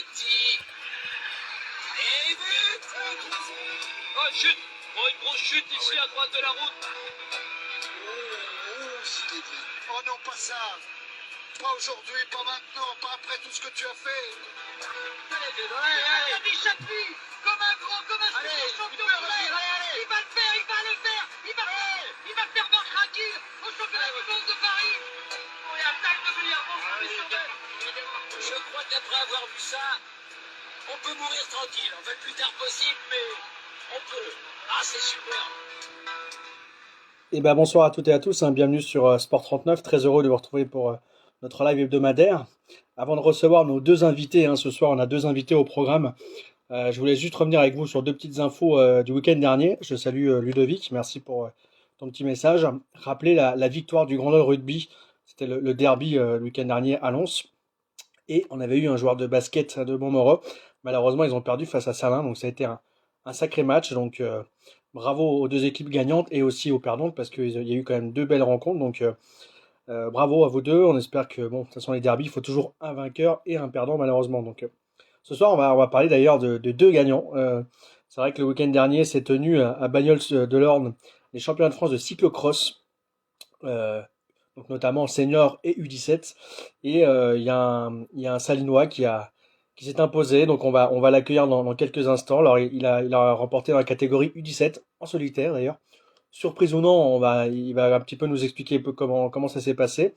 petit. Et but. Oh, chute. Oh, une grosse chute ici à droite de la route. Oh, Zinedine. Oh non, pas ça. Pas aujourd'hui, pas maintenant, pas après tout ce que tu as fait. Allez, il s'appuie comme un grand, comme un super champion de l'air. Il va le faire, il va le faire. Il va faire Marc Raquil au championnat du monde de Paris. Oh, et attaque de Villarreal, Je crois qu'après avoir vu ça, on peut mourir tranquille. En fait, le plus tard possible, mais on peut. Ah, c'est super. Eh ben bonsoir à toutes et à tous, hein, bienvenue sur Sport 39, très heureux de vous retrouver pour notre live hebdomadaire. Avant de recevoir nos deux invités, hein, ce soir on a deux invités au programme, je voulais juste revenir avec vous sur deux petites infos du week-end dernier. Je salue Ludovic, merci pour ton petit message. Rappeler la victoire du Grenoble Rugby, c'était le derby le week-end dernier à Lens. Et on avait eu un joueur de basket de Montmoreau. Malheureusement, ils ont perdu face à Salins, donc ça a été un sacré match. Donc bravo aux deux équipes gagnantes et aussi aux perdantes parce qu'il y a eu quand même deux belles rencontres. Donc bravo à vous deux. On espère que, bon, de toute façon, les derbies, il faut toujours un vainqueur et un perdant, malheureusement. Donc ce soir, on va parler d'ailleurs de deux gagnants. C'est vrai que le week-end dernier s'est tenu à Bagnols-de-l'Orne les championnats de France de cyclocross. Euh, donc notamment senior et U17. Et il y a un Salinois qui s'est imposé, donc on va l'accueillir dans quelques instants. Alors il a remporté dans la catégorie U17 en solitaire d'ailleurs. Surprise ou non, il va un petit peu nous expliquer un peu comment ça s'est passé.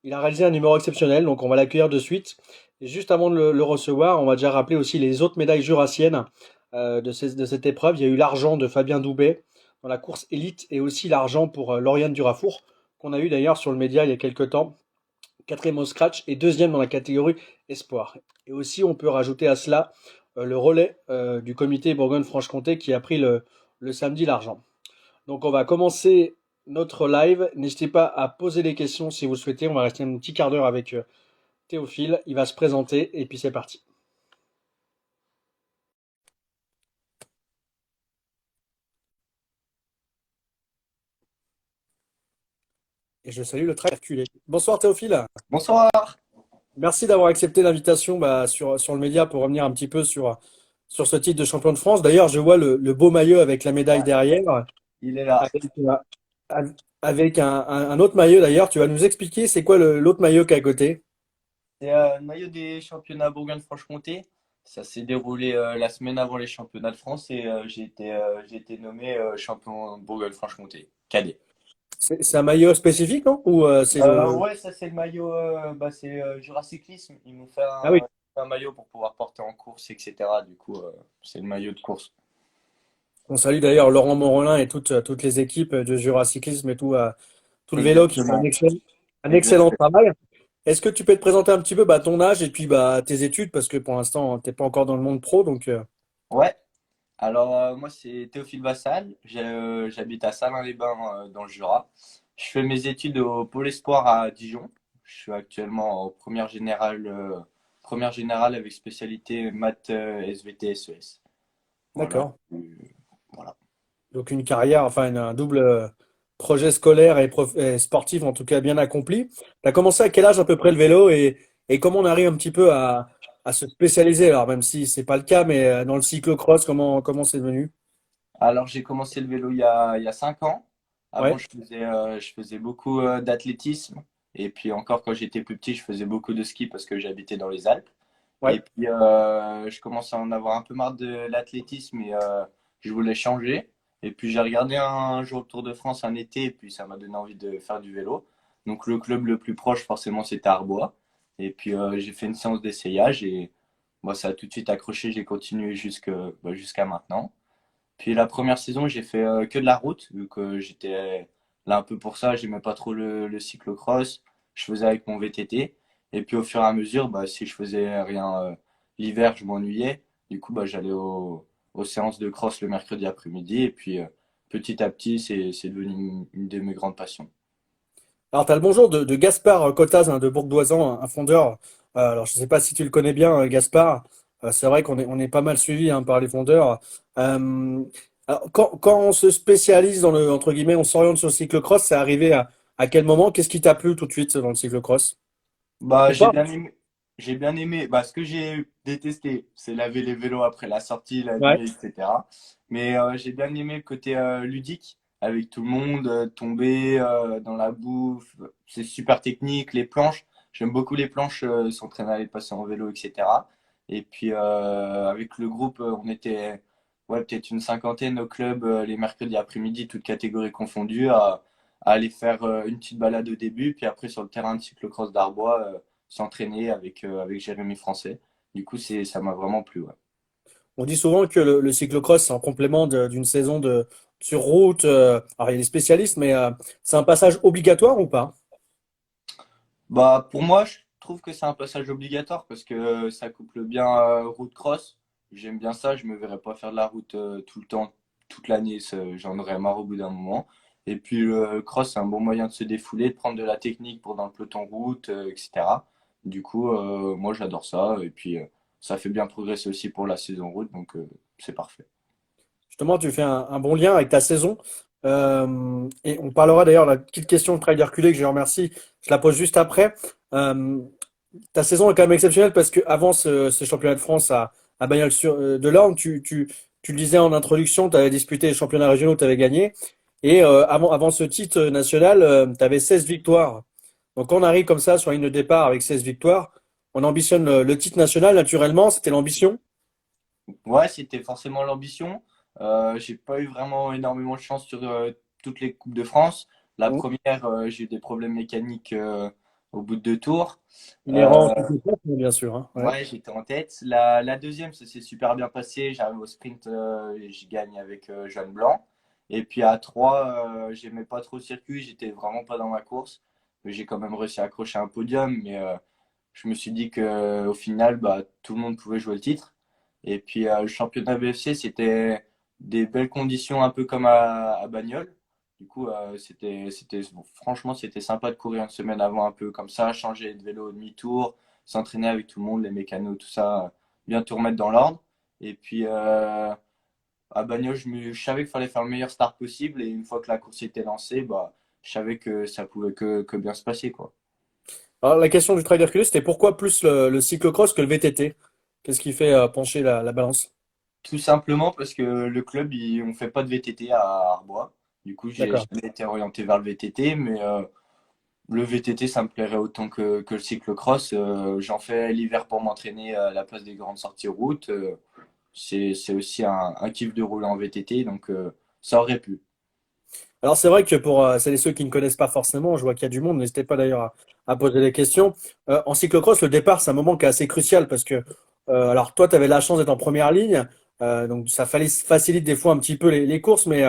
Il a réalisé un numéro exceptionnel, donc on va l'accueillir de suite. Et juste avant de le recevoir, on va déjà rappeler aussi les autres médailles jurassiennes de cette épreuve. Il y a eu l'argent de Fabien Doubet dans la course élite et aussi l'argent pour Lauriane Durafour, qu'on a eu d'ailleurs sur le média il y a quelques temps. Quatrième au scratch et deuxième dans la catégorie espoir. Et aussi, on peut rajouter à cela le relais du comité Bourgogne-Franche-Comté qui a pris le samedi l'argent. Donc on va commencer notre live. N'hésitez pas à poser des questions si vous le souhaitez. On va rester un petit quart d'heure avec Théophile. Il va se présenter et puis c'est parti. Et je salue le Tracculé. Bonsoir Théophile. Bonsoir. Merci d'avoir accepté l'invitation sur le média pour revenir un petit peu sur ce titre de champion de France. D'ailleurs, je vois le beau maillot avec la médaille derrière, Il est là. avec un autre maillot d'ailleurs. Tu vas nous expliquer c'est quoi l'autre maillot qui est à côté? C'est le maillot des championnats Bourgogne-Franche-Comté. Ça s'est déroulé la semaine avant les championnats de France et j'ai été nommé champion Bourgogne-Franche-Comté, cadet. C'est un maillot spécifique, non? Ou c'est le... Ouais, ça c'est le maillot, c'est Juracyclisme. Ils m'ont fait Ah oui. un maillot pour pouvoir porter en course, etc. Du coup, c'est le maillot de course. On salue d'ailleurs Laurent Morelin et toutes les équipes de Jura Cyclisme et tout le vélo qui font Exactement. un excellent Exactement. travail. Est-ce que tu peux te présenter un petit peu ton âge et puis tes études? Parce que pour l'instant, tu n'es pas encore dans le monde pro. Donc, Ouais. Alors, moi, c'est Théophile Vassal. J'habite à Salins-les-Bains, dans le Jura. Je fais mes études au Pôle Espoir à Dijon. Je suis actuellement en première générale avec spécialité maths, SVT, SES. Voilà. d'accord. Voilà. Donc une carrière, enfin un double projet scolaire et sportif en tout cas bien accompli. Tu as commencé à quel âge à peu près le vélo et comment on arrive un petit peu à se spécialiser, alors même si c'est pas le cas, mais dans le cyclocross, comment c'est devenu? Alors, j'ai commencé le vélo il y a 5 ans. Avant, Ouais, je faisais beaucoup d'athlétisme. Et puis encore, quand j'étais plus petit, je faisais beaucoup de ski parce que j'habitais dans les Alpes. Et ouais. puis, je commençais à en avoir un peu marre de l'athlétisme et je voulais changer. Et puis, j'ai regardé un jour le Tour de France un été et puis ça m'a donné envie de faire du vélo. Donc, le club le plus proche, forcément, c'était Arbois. Et puis, j'ai fait une séance d'essayage et moi, ça a tout de suite accroché. J'ai continué jusqu'à maintenant. Puis, la première saison, j'ai fait que de la route, vu que j'étais là un peu pour ça. J'aimais pas trop le cyclocross. Je faisais avec mon VTT. Et puis au fur et à mesure, si je faisais rien l'hiver, je m'ennuyais. Du coup, j'allais aux séances de cross le mercredi après-midi. Et puis petit à petit, c'est devenu une de mes grandes passions. Alors, tu as le bonjour de Gaspard Cottaz, hein, de Bourg-d'Oisans, un fondeur. Alors, je ne sais pas si tu le connais bien, Gaspard. C'est vrai qu'on est pas mal suivi hein, par les fondeurs. Euh, alors, quand on se spécialise dans entre guillemets, on s'oriente sur le cyclocross, c'est arrivé à quel moment? Qu'est-ce qui t'a plu tout de suite dans le cyclocross? Bah, Ou j'ai pas? bien aimé. J'ai bien aimé. Bah, ce que j'ai détesté, c'est laver les vélos après la sortie, la Ouais. nuit, etc. Mais j'ai bien aimé le côté ludique, avec tout le monde, tomber dans la bouffe. C'est super technique. Les planches, j'aime beaucoup les planches, s'entraîner à les passer en vélo, etc. Et puis avec le groupe, on était ouais, peut-être une cinquantaine au club les mercredis après-midi, toutes catégories confondues, à aller faire une petite balade au début, puis après sur le terrain de cyclocross d'Arbois. S'entraîner avec Jérémy Français. Du coup, ça m'a vraiment plu. Ouais. On dit souvent que le cyclocross, c'est en complément d'une saison sur route. Alors, il y a des spécialistes, mais c'est un passage obligatoire ou pas? Bah, pour moi, je trouve que c'est un passage obligatoire parce que ça couple bien route cross. J'aime bien ça. Je me verrais pas faire de la route tout le temps, toute l'année. J'en aurais marre au bout d'un moment. Et puis le cross, c'est un bon moyen de se défouler, de prendre de la technique pour dans le peloton route, etc. Du coup, moi, j'adore ça. Et puis, ça fait bien progresser aussi pour la saison route. Donc, c'est parfait. Justement, tu fais un bon lien avec ta saison. Et on parlera d'ailleurs de la petite question de Trail d'Herculé que je remercie. Je la pose juste après. Euh, Ta saison est quand même exceptionnelle parce que avant ce championnat de France à Bagnols-sur-de-L'Orne, tu le disais en introduction, tu avais disputé les championnats régionaux, tu avais gagné. Et avant ce titre national, tu avais 16 victoires. Donc quand on arrive comme ça sur la ligne de départ avec 16 victoires, on ambitionne le titre national naturellement, c'était l'ambition. Ouais, c'était forcément l'ambition. J'ai pas eu vraiment énormément de chance sur toutes les Coupes de France. La Bon, première, j'ai eu des problèmes mécaniques au bout de 2 tours. inhérent Euh, au cyclo-cross, bien sûr, hein, ouais. ouais, j'étais en tête. La deuxième, ça s'est super bien passé. J'arrive au sprint et je gagne avec Joan Blanc. Et puis à 3, j'aimais pas trop le circuit. J'étais vraiment pas dans ma course. Mais j'ai quand même réussi à accrocher un podium. Mais je me suis dit que au final, bah, tout le monde pouvait jouer le titre. Et puis le championnat BFC, c'était des belles conditions, un peu comme à Bagnoles. Du coup, bon, franchement, c'était sympa de courir une semaine avant, un peu comme ça, changer de vélo au demi-tour, s'entraîner avec tout le monde, les mécanos, tout ça, bien tout remettre dans l'ordre. Et puis à Bagnoles, je savais qu'il fallait faire le meilleur start possible. Et une fois que la course était lancée, bah, je savais que ça pouvait que bien se passer, quoi. Alors la question du Trail d'Herculé, c'était pourquoi plus le cyclo-cross que le VTT? Qu'est-ce qui fait pencher la balance? Tout simplement parce que le club, on fait pas de VTT à Arbois. Du coup, j'ai D'accord. jamais été orienté vers le VTT, mais le VTT, ça me plairait autant que le cyclocross. J'en fais l'hiver pour m'entraîner à la place des grandes sorties route. C'est aussi un kiff de rouler en VTT, donc ça aurait pu. Alors c'est vrai que pour celles et ceux qui ne connaissent pas forcément, je vois qu'il y a du monde, n'hésitez pas d'ailleurs à poser des questions. En cyclocross, le départ, c'est un moment qui est assez crucial parce que, alors toi, tu avais la chance d'être en première ligne, donc ça facilite des fois un petit peu les courses, mais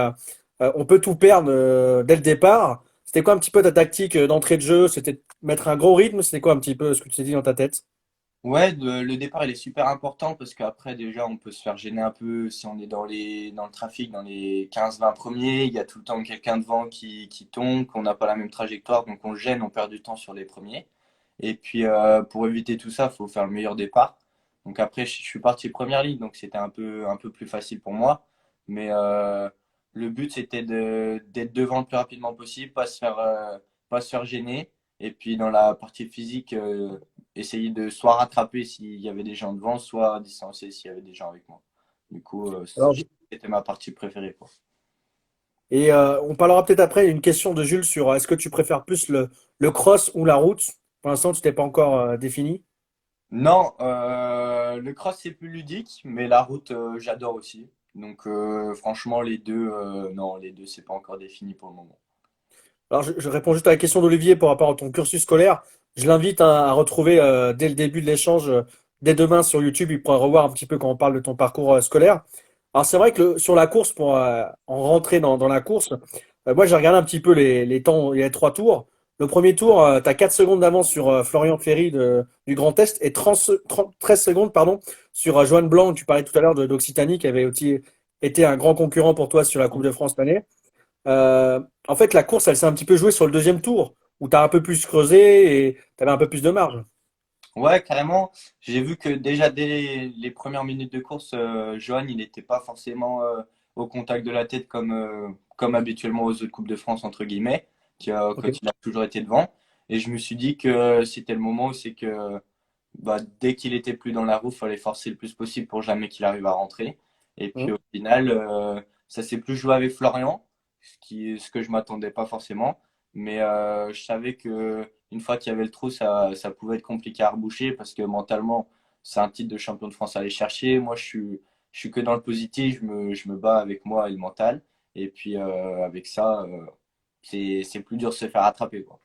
on peut tout perdre dès le départ. C'était quoi un petit peu ta tactique d'entrée de jeu? C'était de mettre un gros rythme? C'était quoi un petit peu ce que tu t'es dit dans ta tête? Ouais, le départ, il est super important parce qu'après, déjà, on peut se faire gêner un peu si on est dans le trafic, dans les 15-20 premiers. Il y a tout le temps quelqu'un devant qui tombe, qu'on n'a pas la même trajectoire, donc on gêne, on perd du temps sur les premiers. Et puis, pour éviter tout ça, il faut faire le meilleur départ. Donc après, je suis parti première ligne, donc c'était un peu plus facile pour moi. Mais le but, c'était d'être devant le plus rapidement possible, pas se faire gêner. Et puis, dans la partie physique, essayer de soit rattraper s'il y avait des gens devant, soit distancer s'il y avait des gens avec moi. Du coup, Alors, c'était ma partie préférée, quoi. et on parlera peut-être après une question de Jules sur est-ce que tu préfères plus le cross ou la route? Pour l'instant, tu t'es pas encore défini. Non, le cross c'est plus ludique, mais la route j'adore aussi. Donc franchement non, les deux c'est pas encore défini pour le moment. Alors, je réponds juste à la question d'Olivier par rapport à ton cursus scolaire. Je l'invite à retrouver dès le début de l'échange, dès demain sur YouTube, il pourra revoir un petit peu quand on parle de ton parcours scolaire. Alors, c'est vrai que sur la course, pour en rentrer dans la course, moi j'ai regardé un petit peu les temps, il y a 3 tours. Le premier tour, tu as 4 secondes d'avance sur Florian Ferry du Grand Est et 13 secondes pardon, sur Joan Blanc, tu parlais tout à l'heure d'Occitanie, qui avait aussi été un grand concurrent pour toi sur la Coupe de France cette année. En fait, la course, elle s'est un petit peu jouée sur le deuxième tour, où tu as un peu plus creusé et tu avais un peu plus de marge. Ouais, carrément. J'ai vu que déjà dès les premières minutes de course, Johan il n'était pas forcément au contact de la tête comme habituellement aux autres Coupes de France entre guillemets, Ok. quand il a toujours été devant. Et je me suis dit que c'était le moment où c'est que bah, dès qu'il était plus dans la roue, il fallait forcer le plus possible pour jamais qu'il arrive à rentrer. Et puis Hum. au final, ça s'est plus joué avec Florian, ce que je m'attendais pas forcément. Mais je savais que une fois qu'il y avait le trou, ça pouvait être compliqué à reboucher parce que mentalement, c'est un titre de champion de France à aller chercher. Moi, je suis que dans le positif, je me bats avec moi et le mental. Et puis avec ça, c'est plus dur de se faire attraper, quoi.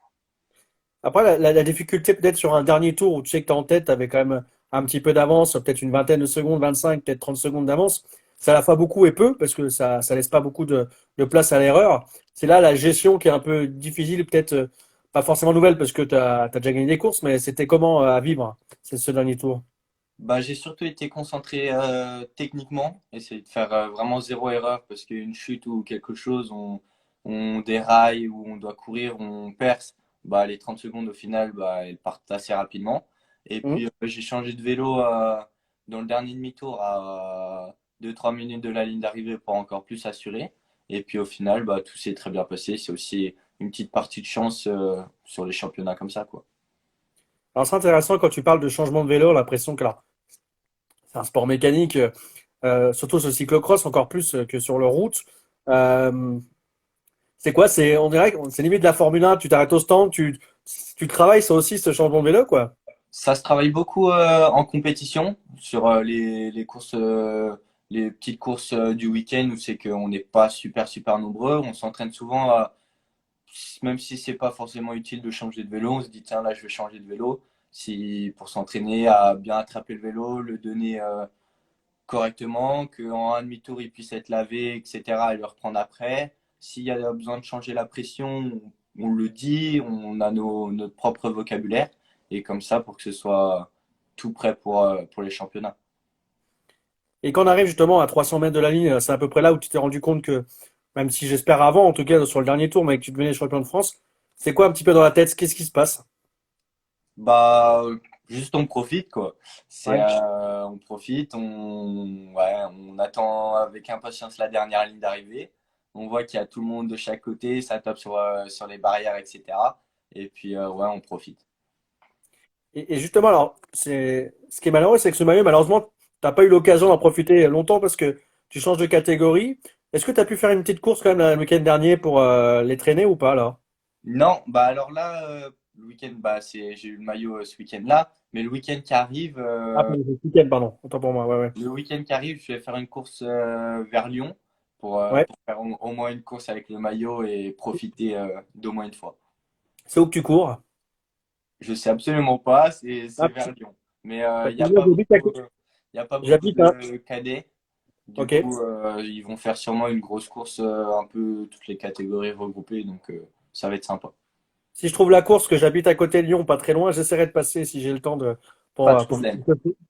Après, la difficulté peut-être sur un dernier tour où tu sais que tu es en tête avec quand même un petit peu d'avance, peut-être une vingtaine de secondes, 25, peut-être 30 secondes d'avance, c'est à la fois beaucoup et peu parce que ça laisse pas beaucoup de place à l'erreur. C'est là la gestion qui est un peu difficile, peut-être pas forcément nouvelle parce que tu as déjà gagné des courses, mais c'était comment à vivre ce dernier tour? Bah, j'ai surtout été concentré techniquement, essayer de faire vraiment zéro erreur parce qu'une chute ou quelque chose, on déraille ou on doit courir, on perce, bah, les 30 secondes au final, bah, elles partent assez rapidement. Et Hum. puis j'ai changé de vélo dans le dernier demi-tour à 2-3 minutes de la ligne d'arrivée pour encore plus assurer. Et puis au final, bah, tout s'est très bien passé. C'est aussi une petite partie de chance sur les championnats comme ça, quoi. Alors c'est intéressant quand tu parles de changement de vélo, l'impression que alors, c'est un sport mécanique, surtout sur le cyclocross encore plus que sur le route. Euh, C'est quoi? On dirait que c'est limite de la Formule 1. Tu t'arrêtes au stand, tu travailles ça aussi, ce changement de vélo, quoi. Ça se travaille beaucoup en compétition sur les courses, les petites courses du week-end où c'est qu'on n'est pas super nombreux. On s'entraîne souvent, même si c'est pas forcément utile de changer de vélo, on se dit tiens là je vais changer de vélo, si pour s'entraîner à bien attraper le vélo, le donner correctement, qu'en un demi-tour il puisse être lavé, etc. et le reprendre après. S'il y a besoin de changer la pression, on le dit, on a notre propre vocabulaire, et comme ça pour que ce soit tout prêt pour les championnats. Et quand on arrive justement à 300 mètres de la ligne, c'est à peu près là où tu t'es rendu compte que, même si j'espère avant, en tout cas sur le dernier tour, mais que tu devenais champion de France, c'est quoi un petit peu dans la tête? Qu'est-ce qui se passe? Bah, juste on profite quoi. Ouais. On profite, ouais, on attend avec impatience la dernière ligne d'arrivée. On voit qu'il y a tout le monde de chaque côté, ça tape sur les barrières, etc. Et puis ouais, on profite. Et justement, alors, ce qui est malheureux, c'est que ce maillot, malheureusement, t'as pas eu l'occasion d'en profiter longtemps parce que tu changes de catégorie. Est-ce que tu as pu faire une petite course quand même le week-end dernier pour les traîner ou pas, là? Non, bah alors là, le week-end, bah j'ai eu le maillot ce week-end-là, mais le week-end qui arrive, Ah, pour le week-end, pardon. Autant pour moi, ouais, ouais. le week-end qui arrive, je vais faire une course vers Lyon Ouais. pour faire au moins une course avec le maillot et profiter d'au moins une fois. C'est où que tu cours? Je sais absolument pas, c'est Ah, vers Lyon. Mais parce que moi, j'habite à côté. il y a pas beaucoup J'habite, hein. de cadets. Du Ok. coup, ils vont faire sûrement une grosse course, un peu toutes les catégories regroupées, donc ça va être sympa. Si je trouve la course, que j'habite à côté de Lyon, pas très loin, j'essaierai de passer si j'ai le temps Pas pour, de euh, pour, problème,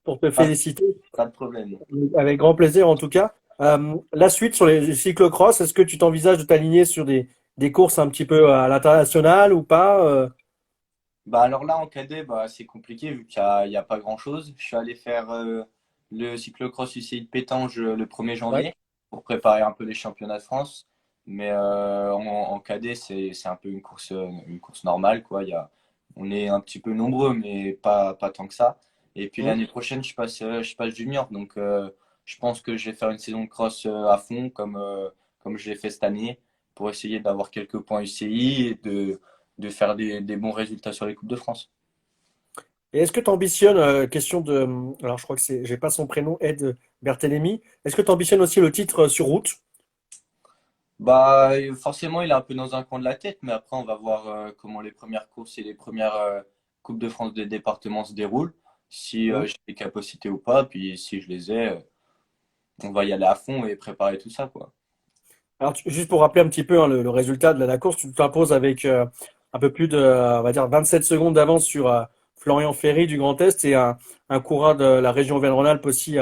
pour te pas, féliciter. pas de problème. Avec grand plaisir, en tout cas. La suite sur les cyclocross, est-ce que tu t'envisages de t'aligner sur des courses un petit peu à l'international ou pas? Bah alors là, en cadet, bah, c'est compliqué vu il y a pas grand-chose. Je suis allé faire le cyclocross UCI de Pétange le 1er Ouais. janvier pour préparer un peu les championnats de France. Mais en cadet, c'est un peu une course normale, quoi. On est un petit peu nombreux, mais pas tant que ça. Et puis Hum. l'année prochaine, je passe junior. Donc je pense que je vais faire une saison de cross à fond, comme je l'ai fait cette année, pour essayer d'avoir quelques points UCI et de faire des bons résultats sur les Coupes de France. Et est-ce que tu ambitionnes, question de, alors je crois que j'ai pas son prénom, Ed Berthélémy, est-ce que tu ambitionnes aussi le titre sur route? Bah, forcément, il est un peu dans un coin de la tête, mais après, on va voir comment les premières courses et les premières Coupes de France des départements se déroulent, si Hum. j'ai les capacités ou pas, puis si je les ai, on va y aller à fond et préparer tout ça, quoi. Alors, juste pour rappeler un petit peu hein, le résultat de la course, tu t'imposes avec un peu plus de, on va dire, 27 secondes d'avance sur Florian Ferry du Grand Est et un coureur de la région Auvergne-Rhône-Alpes aussi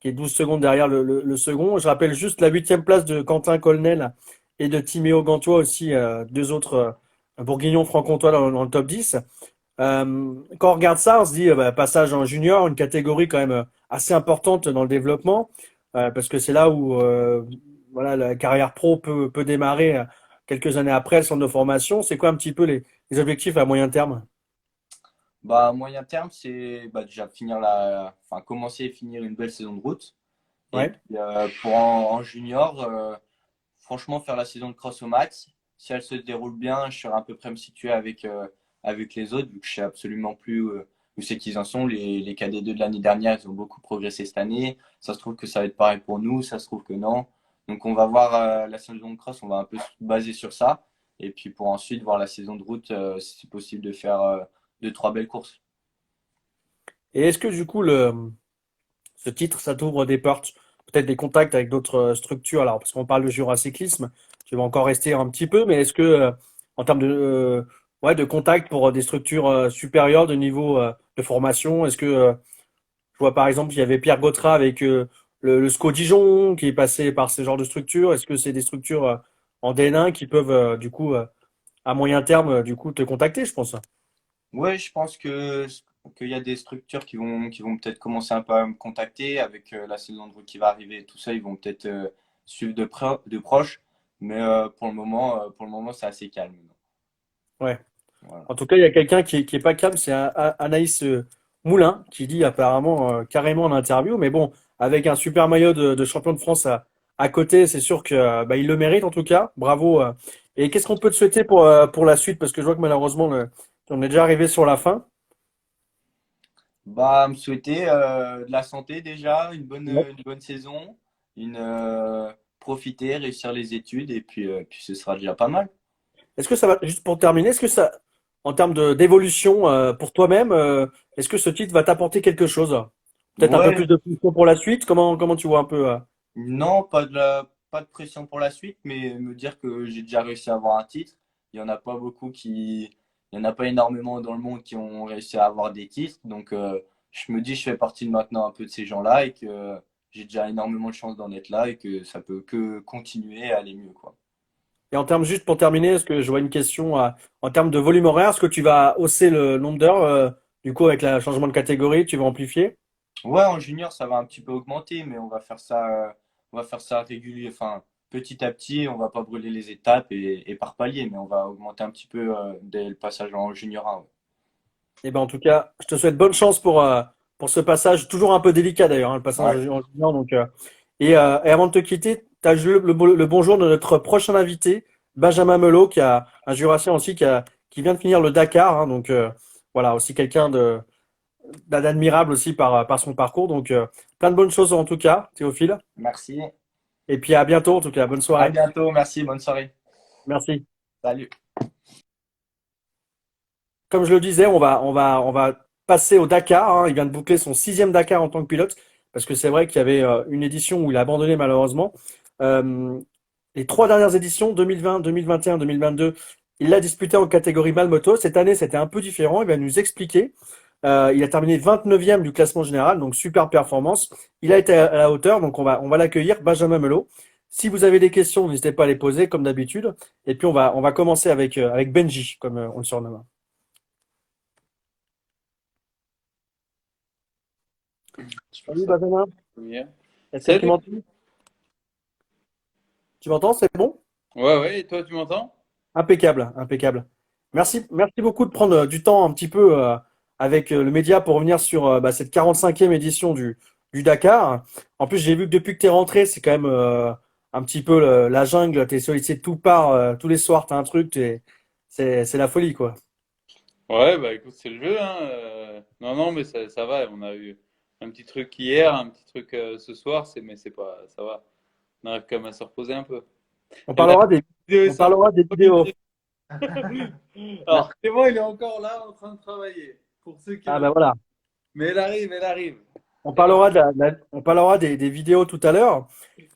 qui est 12 secondes derrière le second. Je rappelle juste la huitième place de Quentin Colnel et de Timéo Gantois aussi, deux autres bourguignons franc-comtois dans le top 10. Quand on regarde ça, on se dit bah, passage en junior, une catégorie quand même assez importante dans le développement, parce que c'est là où voilà, la carrière pro peut démarrer quelques années après le centre de formation. C'est quoi un petit peu les objectifs à moyen terme? Bah, à moyen terme, c'est bah, déjà enfin, commencer et finir une belle saison de route. Et Ouais. puis, pour en junior, franchement, faire la saison de cross au max. Si elle se déroule bien, je serai à peu près me situer avec les autres, vu que je sais absolument plus où c'est qu'ils en sont. Les KD2 de l'année dernière, ils ont beaucoup progressé cette année. Ça se trouve que ça va être pareil pour nous, ça se trouve que non. Donc, on va voir la saison de cross, on va un peu se baser sur ça. Et puis, pour ensuite voir la saison de route, si c'est possible de faire deux, trois belles courses. Et est-ce que du coup, ce titre, ça t'ouvre des portes, peut-être des contacts avec d'autres structures? Alors, parce qu'on parle de Juracyclisme, tu vas encore rester un petit peu, mais est-ce que, en termes ouais, de contact pour des structures supérieures de niveau de formation, est-ce que, je vois par exemple, il y avait Pierre Gautrat avec le SCO Dijon qui est passé par ce genre de structure. Est-ce que c'est des structures en DN1 qui peuvent, du coup, à moyen terme, du coup, te contacter, je pense? Ouais, je pense qu'il y a des structures qui vont peut-être commencer un peu à me contacter avec la saison de route qui va arriver et tout ça. Ils vont peut-être suivre de proche. Mais pour le moment, c'est assez calme. Ouais. Voilà. En tout cas, il y a quelqu'un qui est pas calme, c'est Anaïs Moulin, qui dit apparemment carrément en interview, mais bon, avec un super maillot de champion de France à côté, c'est sûr que bah, il le mérite en tout cas. Bravo. Et qu'est-ce qu'on peut te souhaiter pour la suite? Parce que je vois que malheureusement, on est déjà arrivé sur la fin. Bah, me souhaiter de la santé déjà, Ouais. une bonne saison, profiter, réussir les études et puis ce sera déjà pas mal. Est-ce que ça va, juste pour terminer, est-ce que ça, en termes d'évolution pour toi-même, est-ce que ce titre va t'apporter quelque chose? Peut-être un peu Ouais, plus de pression pour la suite? Comment tu vois un peu non, pas de pression pour la suite, mais me dire que j'ai déjà réussi à avoir un titre. Il y en a pas beaucoup il y en a pas énormément dans le monde qui ont réussi à avoir des titres. Donc, je me dis, je fais partie de maintenant un peu de ces gens-là et que j'ai déjà énormément de chance d'en être là et que ça peut que continuer à aller mieux, quoi. Et en termes, juste pour terminer, est-ce que je vois une question en termes de volume horaire, est-ce que tu vas hausser le nombre d'heures, du coup, avec le changement de catégorie, tu vas amplifier? Ouais, en junior, ça va un petit peu augmenter, mais on va faire ça régulier, enfin, petit à petit. On va pas brûler les étapes et par palier, mais on va augmenter un petit peu dès le passage en junior 1. Ouais. Et ben, en tout cas, je te souhaite bonne chance pour ce passage, toujours un peu délicat d'ailleurs, hein, le passage Ouais. en junior. Donc, et avant de te quitter, tu as le bonjour de notre prochain invité, Benjamin Melot, qui a un Jurassien aussi, qui vient de finir le Dakar. Hein, donc, voilà, aussi quelqu'un d'admirable aussi par son parcours. Donc, plein de bonnes choses en tout cas, Théophile. Merci. Et puis à bientôt en tout cas. Bonne À soirée. bientôt. Merci. Bonne soirée. Merci. Salut. Comme je le disais, on va passer au Dakar. Hein. Il vient de boucler son sixième Dakar en tant que pilote, parce que c'est vrai qu'il y avait une édition où il a abandonné malheureusement. Euh, les trois dernières éditions, 2020, 2021, 2022, il l'a disputé en catégorie Malmoto. Cette année, c'était un peu différent. Il va nous expliquer. Il a terminé 29e du classement général, donc super performance. Il a été à la hauteur, donc on va l'accueillir, Benjamin Melot. Si vous avez des questions, n'hésitez pas à les poser comme d'habitude. Et puis on va commencer avec Benji, comme on le surnomme. J'espère que Salut ça Benjamin, va bien. est-ce que tu Salut! m'entends? Tu m'entends? C'est bon? Ouais, ouais, et toi, tu m'entends? Impeccable, impeccable. Merci beaucoup de prendre du temps un petit peu avec le média pour revenir sur bah, cette 45e édition du Dakar. En plus, j'ai vu que depuis que tu es rentré, c'est quand même un petit peu la jungle. Tu es sollicité de tout part, tous les soirs, tu as un truc, c'est la folie, quoi. Ouais, bah écoute, c'est le jeu, hein. Non, non, mais ça va. On a eu un petit truc hier, un petit truc ce soir, mais c'est pas, ça va. On arrive quand même à se reposer un peu. On Et la parlera vidéo est on sortie. parlera des vidéos. Alors, Clément, il est encore là en train de travailler. Pour ceux qui Ah l'ont. ben voilà. Mais elle arrive, elle arrive. On Elle parlera on parlera des vidéos tout à l'heure.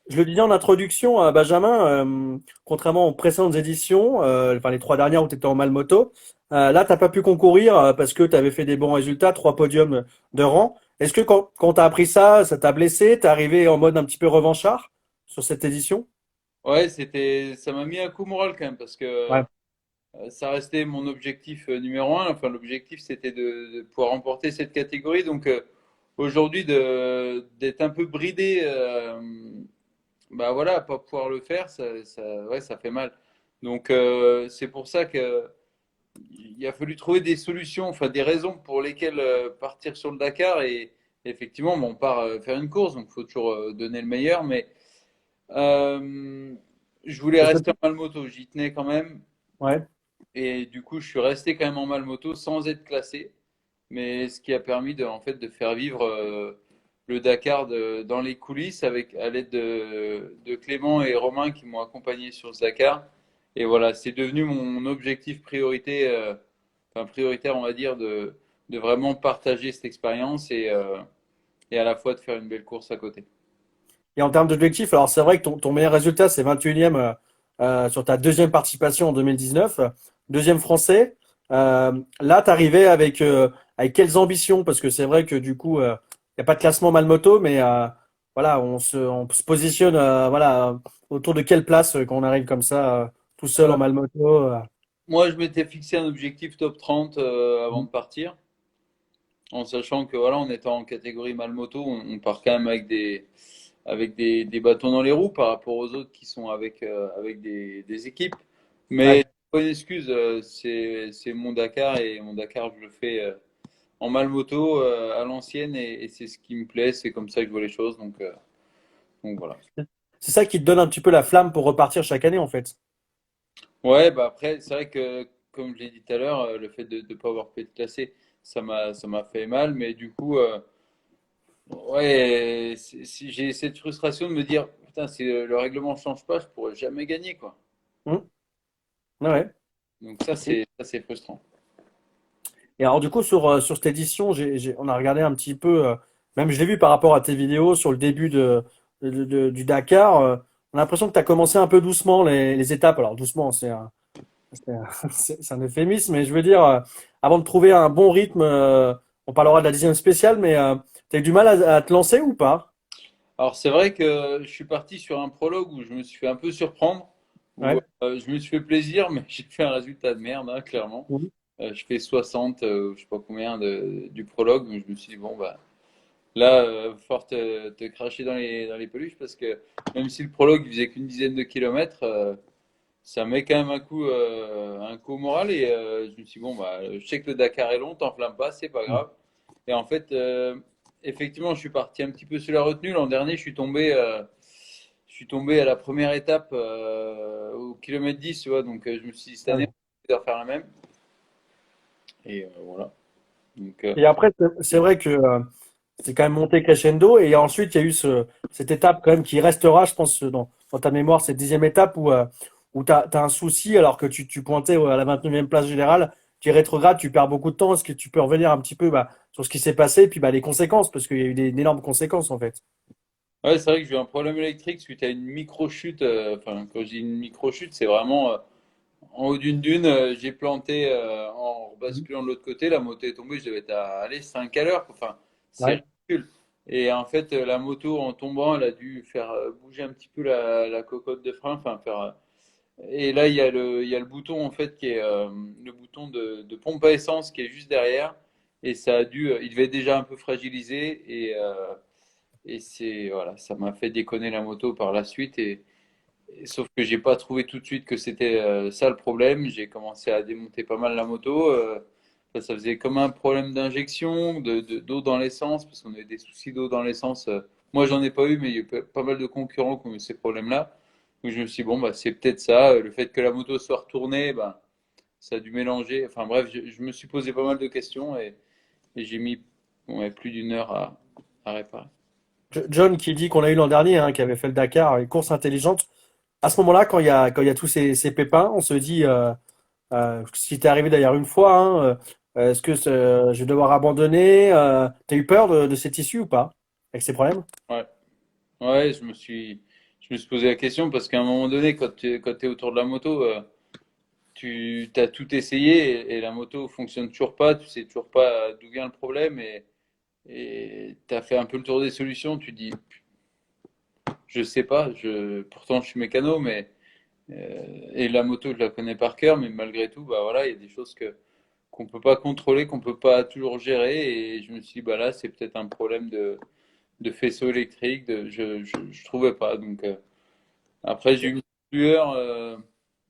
Je le disais en introduction, Benjamin, contrairement aux précédentes éditions, enfin les trois dernières où tu étais en Malmoto, là, t'as pas pu concourir parce que tu avais fait des bons résultats, trois podiums de rang. Est-ce que quand tu as appris ça, ça t'a blessé? T'es arrivé en mode un petit peu revanchard sur cette édition? Ouais, ça m'a mis un coup moral quand même parce que Ouais. ça restait mon objectif numéro un. Enfin, l'objectif, c'était de pouvoir remporter cette catégorie. Donc, aujourd'hui, d'être un peu bridé, bah voilà, pas pouvoir le faire, ouais, ça fait mal. Donc, c'est pour ça que il a fallu trouver des solutions, enfin des raisons pour lesquelles partir sur le Dakar. Et effectivement, bon, on part faire une course, donc il faut toujours donner le meilleur. Mais euh, je voulais Parce que- rester en Malmoto, j'y tenais quand même. Ouais. Et du coup, je suis resté quand même en Malmoto sans être classé. Mais ce qui a permis en fait, de faire vivre le Dakar dans les coulisses avec, à l'aide de Clément et Romain qui m'ont accompagné sur ce Dakar. Et voilà, c'est devenu mon objectif enfin prioritaire, on va dire, de vraiment partager cette expérience et à la fois de faire une belle course à côté. Et en termes d'objectifs, alors c'est vrai que ton meilleur résultat, c'est 21e sur ta deuxième participation en 2019, deuxième français. Là, tu arrivais avec quelles ambitions? Parce que c'est vrai que du coup, il n'y a pas de classement Malmoto, mais voilà, on se positionne voilà, autour de quelle place quand on arrive comme ça, tout seul en Malmoto. Moi, je m'étais fixé un objectif top 30 avant de partir, en sachant que voilà, on était en catégorie Malmoto, on part quand même avec des bâtons dans les roues par rapport aux autres qui sont avec des équipes. Mais Ouais. bonne excuse, c'est mon Dakar et mon Dakar, je le fais en Malmoto à l'ancienne et c'est ce qui me plaît, c'est comme ça que je vois les choses. Donc voilà. C'est ça qui te donne un petit peu la flamme pour repartir chaque année, en fait. Ouais, bah après, c'est vrai que, comme je l'ai dit tout à l'heure, le fait de ne pas avoir pu être classé, ça m'a fait mal. Mais du coup, ouais, j'ai cette frustration de me dire, putain, si le règlement ne change pas, je pourrais jamais gagner, quoi. Hmm. Ouais. Donc ça, c'est frustrant. Et alors du coup sur cette édition, on a regardé un petit peu, même je l'ai vu par rapport à tes vidéos sur le début du Dakar. On a l'impression que tu as commencé un peu doucement les étapes. Alors doucement, c'est un euphémisme, mais je veux dire, avant de trouver un bon rythme, on parlera de la dixième spéciale, mais tu as eu du mal à te lancer ou pas? Alors c'est vrai que je suis parti sur un prologue où je me suis fait un peu surprendre, où Ouais. je me suis fait plaisir, mais j'ai fait un résultat de merde, hein, clairement. Mhm. Je fais 60, je sais pas combien du prologue, mais je me suis dit, bon, bah, là, fort te cracher dans les peluches, parce que même si le prologue il faisait qu'une dizaine de kilomètres, ça met quand même un coup au moral. Et je me suis dit, bon, bah, je sais que le Dakar est long, t'enflamme pas, c'est pas grave. Et en fait, effectivement, je suis parti un petit peu sur la retenue. L'an dernier, je suis tombé à la première étape au kilomètre 10, tu vois. Donc, je me suis dit, cette Ah année, oui. on va faire la même. Et voilà. Donc, Et après, c'est vrai que c'est quand même monté crescendo. Et ensuite, il y a eu cette étape quand même qui restera, je pense, dans ta mémoire, cette dixième étape où tu as un souci alors que tu pointais à la 29e place générale. Tu rétrogrades, tu perds beaucoup de temps. Est-ce que tu peux revenir un petit peu sur ce qui s'est passé et puis les conséquences, parce qu'il y a eu d'énormes conséquences en fait. ouais, c'est vrai que j'ai eu un problème électrique suite à une micro-chute. Enfin, quand je dis une micro-chute, c'est vraiment en haut d'une dune. J'ai planté en Mhm. basculant de l'autre côté. La moto est tombée. Je devais être à aller 5 à l'heure. Enfin, c'est Ouais. ridicule. Et en fait, la moto, en tombant, elle a dû faire bouger un petit peu la cocotte de frein. Enfin, et là, il y a le bouton, en fait, qui est le bouton de pompe à essence qui est juste derrière. Et ça a dû. Il devait être déjà un peu fragilisé. Et voilà, ça m'a fait déconner la moto par la suite. Sauf que j'ai pas trouvé tout de suite que c'était ça le problème. J'ai commencé à démonter pas mal la moto. Ça faisait comme un problème d'injection, d'eau dans l'essence, parce qu'on avait des soucis d'eau dans l'essence. Moi, j'en ai pas eu, mais il y a eu pas mal de concurrents qui ont eu ces problèmes-là. Donc je me suis dit, bon, bah, c'est peut-être ça. Le fait que la moto soit retournée, bah, ça a dû mélanger. Enfin bref, je me suis posé pas mal de questions et j'ai mis ouais, plus d'une heure à réparer. John qui dit qu'on a eu l'an dernier, hein, qui avait fait le Dakar, une course intelligente. À ce moment-là, quand il y a tous ces pépins, on se dit, ce qui t'est arrivé d'ailleurs une fois, hein, est-ce que je vais devoir abandonner? T'as eu peur de cette issue ou pas? Avec ces problèmes? Ouais. Ouais, je me suis posé la question parce qu'à un moment donné, quand tu es autour de la moto, tu as tout essayé et la moto fonctionne toujours pas, tu sais toujours pas d'où vient le problème et tu as fait un peu le tour des solutions, tu dis, je sais pas, pourtant je suis mécano, et la moto je la connais par cœur, mais malgré tout, bah voilà, il y a des choses qu'on peut pas contrôler, qu'on peut pas toujours gérer et je me suis dit, bah là, c'est peut-être un problème de faisceau électrique, je trouvais pas, donc. Après, j'ai eu une lueur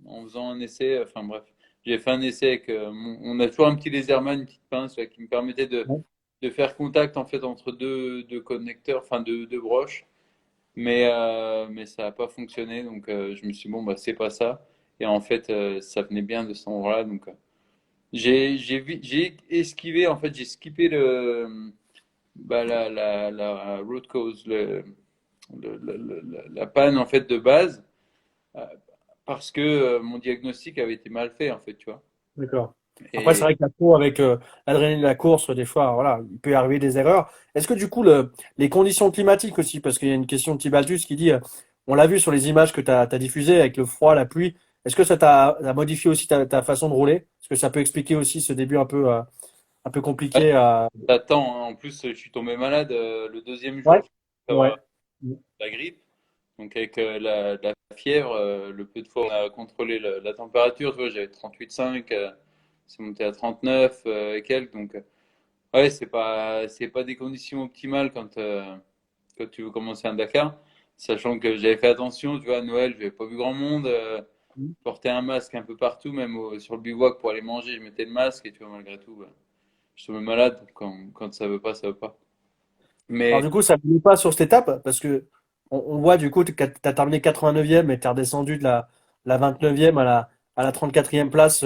en faisant un essai. Enfin bref, j'ai fait un essai avec, on a toujours un petit laserman, une petite pince là, qui me permettait Ouais. de faire contact en fait entre deux connecteurs, enfin deux broches. Mais ça n'a pas fonctionné. Donc je me suis dit, bon, bah, c'est pas ça. Et en fait, ça venait bien de cet endroit-là. Donc j'ai esquivé, en fait, j'ai skippé la root cause, la panne en fait de base, euh, parce que mon diagnostic avait été mal fait, en fait, tu vois. D'accord. Après, c'est Et vrai que la cour avec l'adrénaline de la course, des fois, voilà, il peut y arriver des erreurs. Est-ce que du coup, les conditions climatiques aussi, parce qu'il y a une question de Tibaltus qui dit, on l'a vu sur les images que tu as diffusées avec le froid, la pluie, est-ce que ça t'a modifié aussi ta façon de rouler? Est-ce que ça peut expliquer aussi ce début un peu ouais, compliqué t'attends, hein. En plus, je suis tombé malade le deuxième Ouais, jour, ouais. avoir la grippe. Donc avec la fièvre, le peu de fois on a contrôlé la température, tu vois, j'avais 38,5, c'est monté à 39 et quelques. Donc ouais, c'est pas des conditions optimales quand tu veux commencer un Dakar, sachant que j'avais fait attention, tu vois, à Noël, je n'avais pas vu grand monde, porter un masque un peu partout, même sur le bivouac pour aller manger, je mettais le masque et tu vois, malgré tout, je tombais malade quand ça veut pas, ça veut pas. Alors Mais du coup, ça ne pas sur cette étape, parce que on voit du coup que tu as terminé 89e et tu es redescendu de la 29e à la 34e place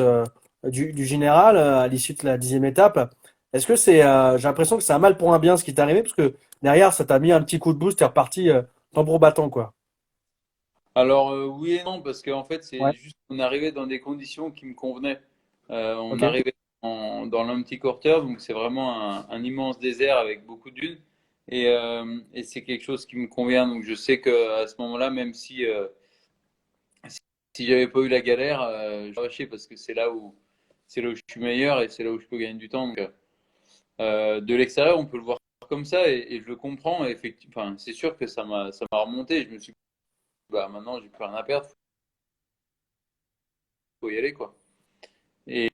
du général à l'issue de la 10e étape. Est-ce que j'ai l'impression que c'est un mal pour un bien ce qui t'est arrivé, parce que derrière, ça t'a mis un petit coup de boost, t'es reparti tambour battant, quoi. alors oui et non, parce qu'en fait, c'est Ouais, juste qu'on arrivait dans des conditions qui me convenaient. On ok. arrivait dans l'Empty Quarter, donc c'est vraiment un immense désert avec beaucoup de dunes. Et c'est quelque chose qui me convient. Donc je sais qu'à ce moment-là, même si j'avais pas eu la galère, j'aurais lâché parce que c'est là où je suis meilleur et c'est là où je peux gagner du temps. Donc, de l'extérieur, on peut le voir comme ça et je le comprends. Et enfin, c'est sûr que ça m'a remonté. Je me suis dit, bah, maintenant, j'ai plus rien à perdre, faut y aller, quoi. Et,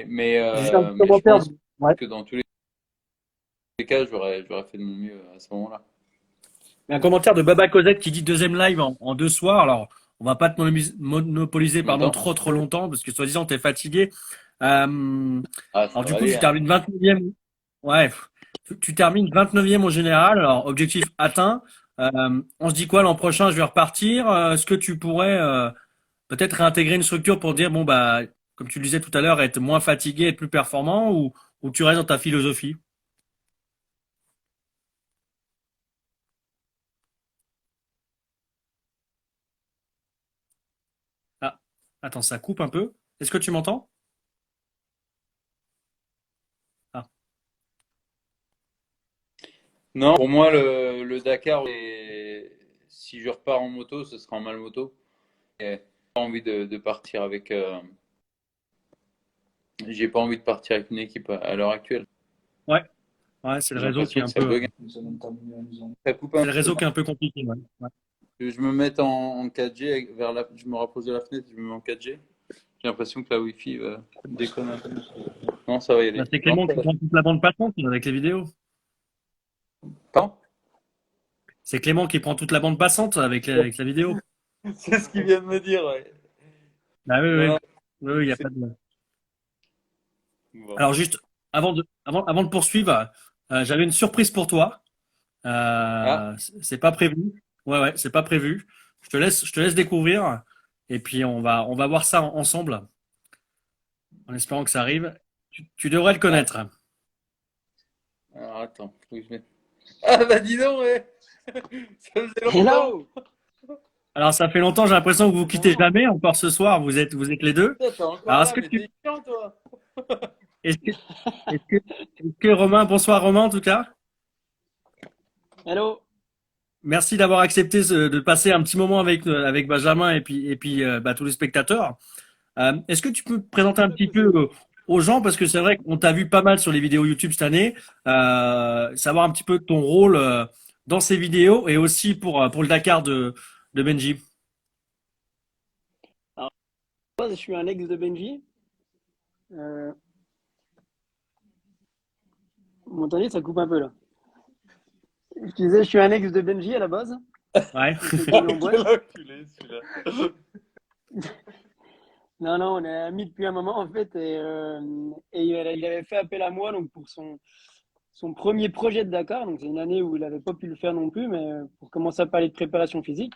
mais, J'ai juste un euh, petit mais je commentaire. pense Ouais. que dans tous les cas, j'aurais fait de mon mieux à ce moment-là. Un commentaire de Baba Cosette qui dit deuxième live en 2 soirs. Alors, on va pas te monopoliser Tu pardon, m'entends? trop longtemps parce que soi-disant t'es fatigué. Euh, Ah, ça alors du va coup, aller, tu hein. termines 29e. Ouais, tu termines 29e au général. Alors, objectif atteint. On se dit quoi l'an prochain? Je vais repartir. Est-ce que tu pourrais peut-être réintégrer une structure pour dire bon bah, comme tu le disais tout à l'heure, être moins fatigué, être plus performant, ou tu restes dans ta philosophie? Ah, attends, ça coupe un peu. Est-ce que tu m'entends? Ah. Non, pour moi, le Dakar, si je repars en moto, ce sera en mal moto. J'ai pas envie de partir avec. J'ai pas envie de partir avec une équipe à l'heure actuelle. Ouais. Ouais, c'est le J'ai réseau qui est l'impression un que ça peu, bug. Ça coupe c'est un le peu. réseau qui est un peu compliqué. Ouais. Ouais. Je me mets en 4G je me rapproche de la fenêtre, je me mets en 4G. J'ai l'impression que la Wi-Fi déconne un peu. Non, ça va y Bah, aller. c'est Non, Clément ça qui va. prend toute la bande passante avec les vidéos. Pardon. C'est Clément qui prend toute la bande passante avec la vidéo. C'est ce qu'il vient de me dire, ouais. Bah oui, oui. Non, Oui, oui, il y a c'est pas de. bon. Alors juste avant de poursuivre, j'avais une surprise pour toi. Ah, C'est pas prévu. Ouais, ouais, c'est pas prévu. Je te laisse découvrir. Et puis on va voir ça ensemble, en espérant que ça arrive. Tu devrais le ah. connaître. Alors attends, faut que je mette. Ah bah dis donc, ouais. Ça faisait longtemps. Hello. Alors ça fait longtemps, j'ai l'impression que vous quittez jamais. Encore ce soir, vous êtes les deux. Putain, t'es encore Alors est-ce là, que mais tu, t'es chiant, toi. est-ce que, est-ce que Romain, bonsoir Romain en tout cas. Hello. Merci d'avoir accepté de passer un petit moment avec Benjamin et puis bah, tous les spectateurs. Est-ce que tu peux te présenter un petit peu aux gens, parce que c'est vrai qu'on t'a vu pas mal sur les vidéos YouTube cette année, savoir un petit peu ton rôle dans ces vidéos et aussi pour le Dakar de Benji. Alors, je suis un ex de Benji. Euh, vous m'entendez? Ça coupe un peu là. Je disais, je suis un ex de Benji à la base. Ouais. On s'est Ah, connu en quel boîte. enculé, celui-là. Non, non, on est amis depuis un moment en fait et il avait fait appel à moi donc pour son premier projet de Dakar. Donc c'est une année où il n'avait pas pu le faire non plus, mais pour commencer à parler de préparation physique.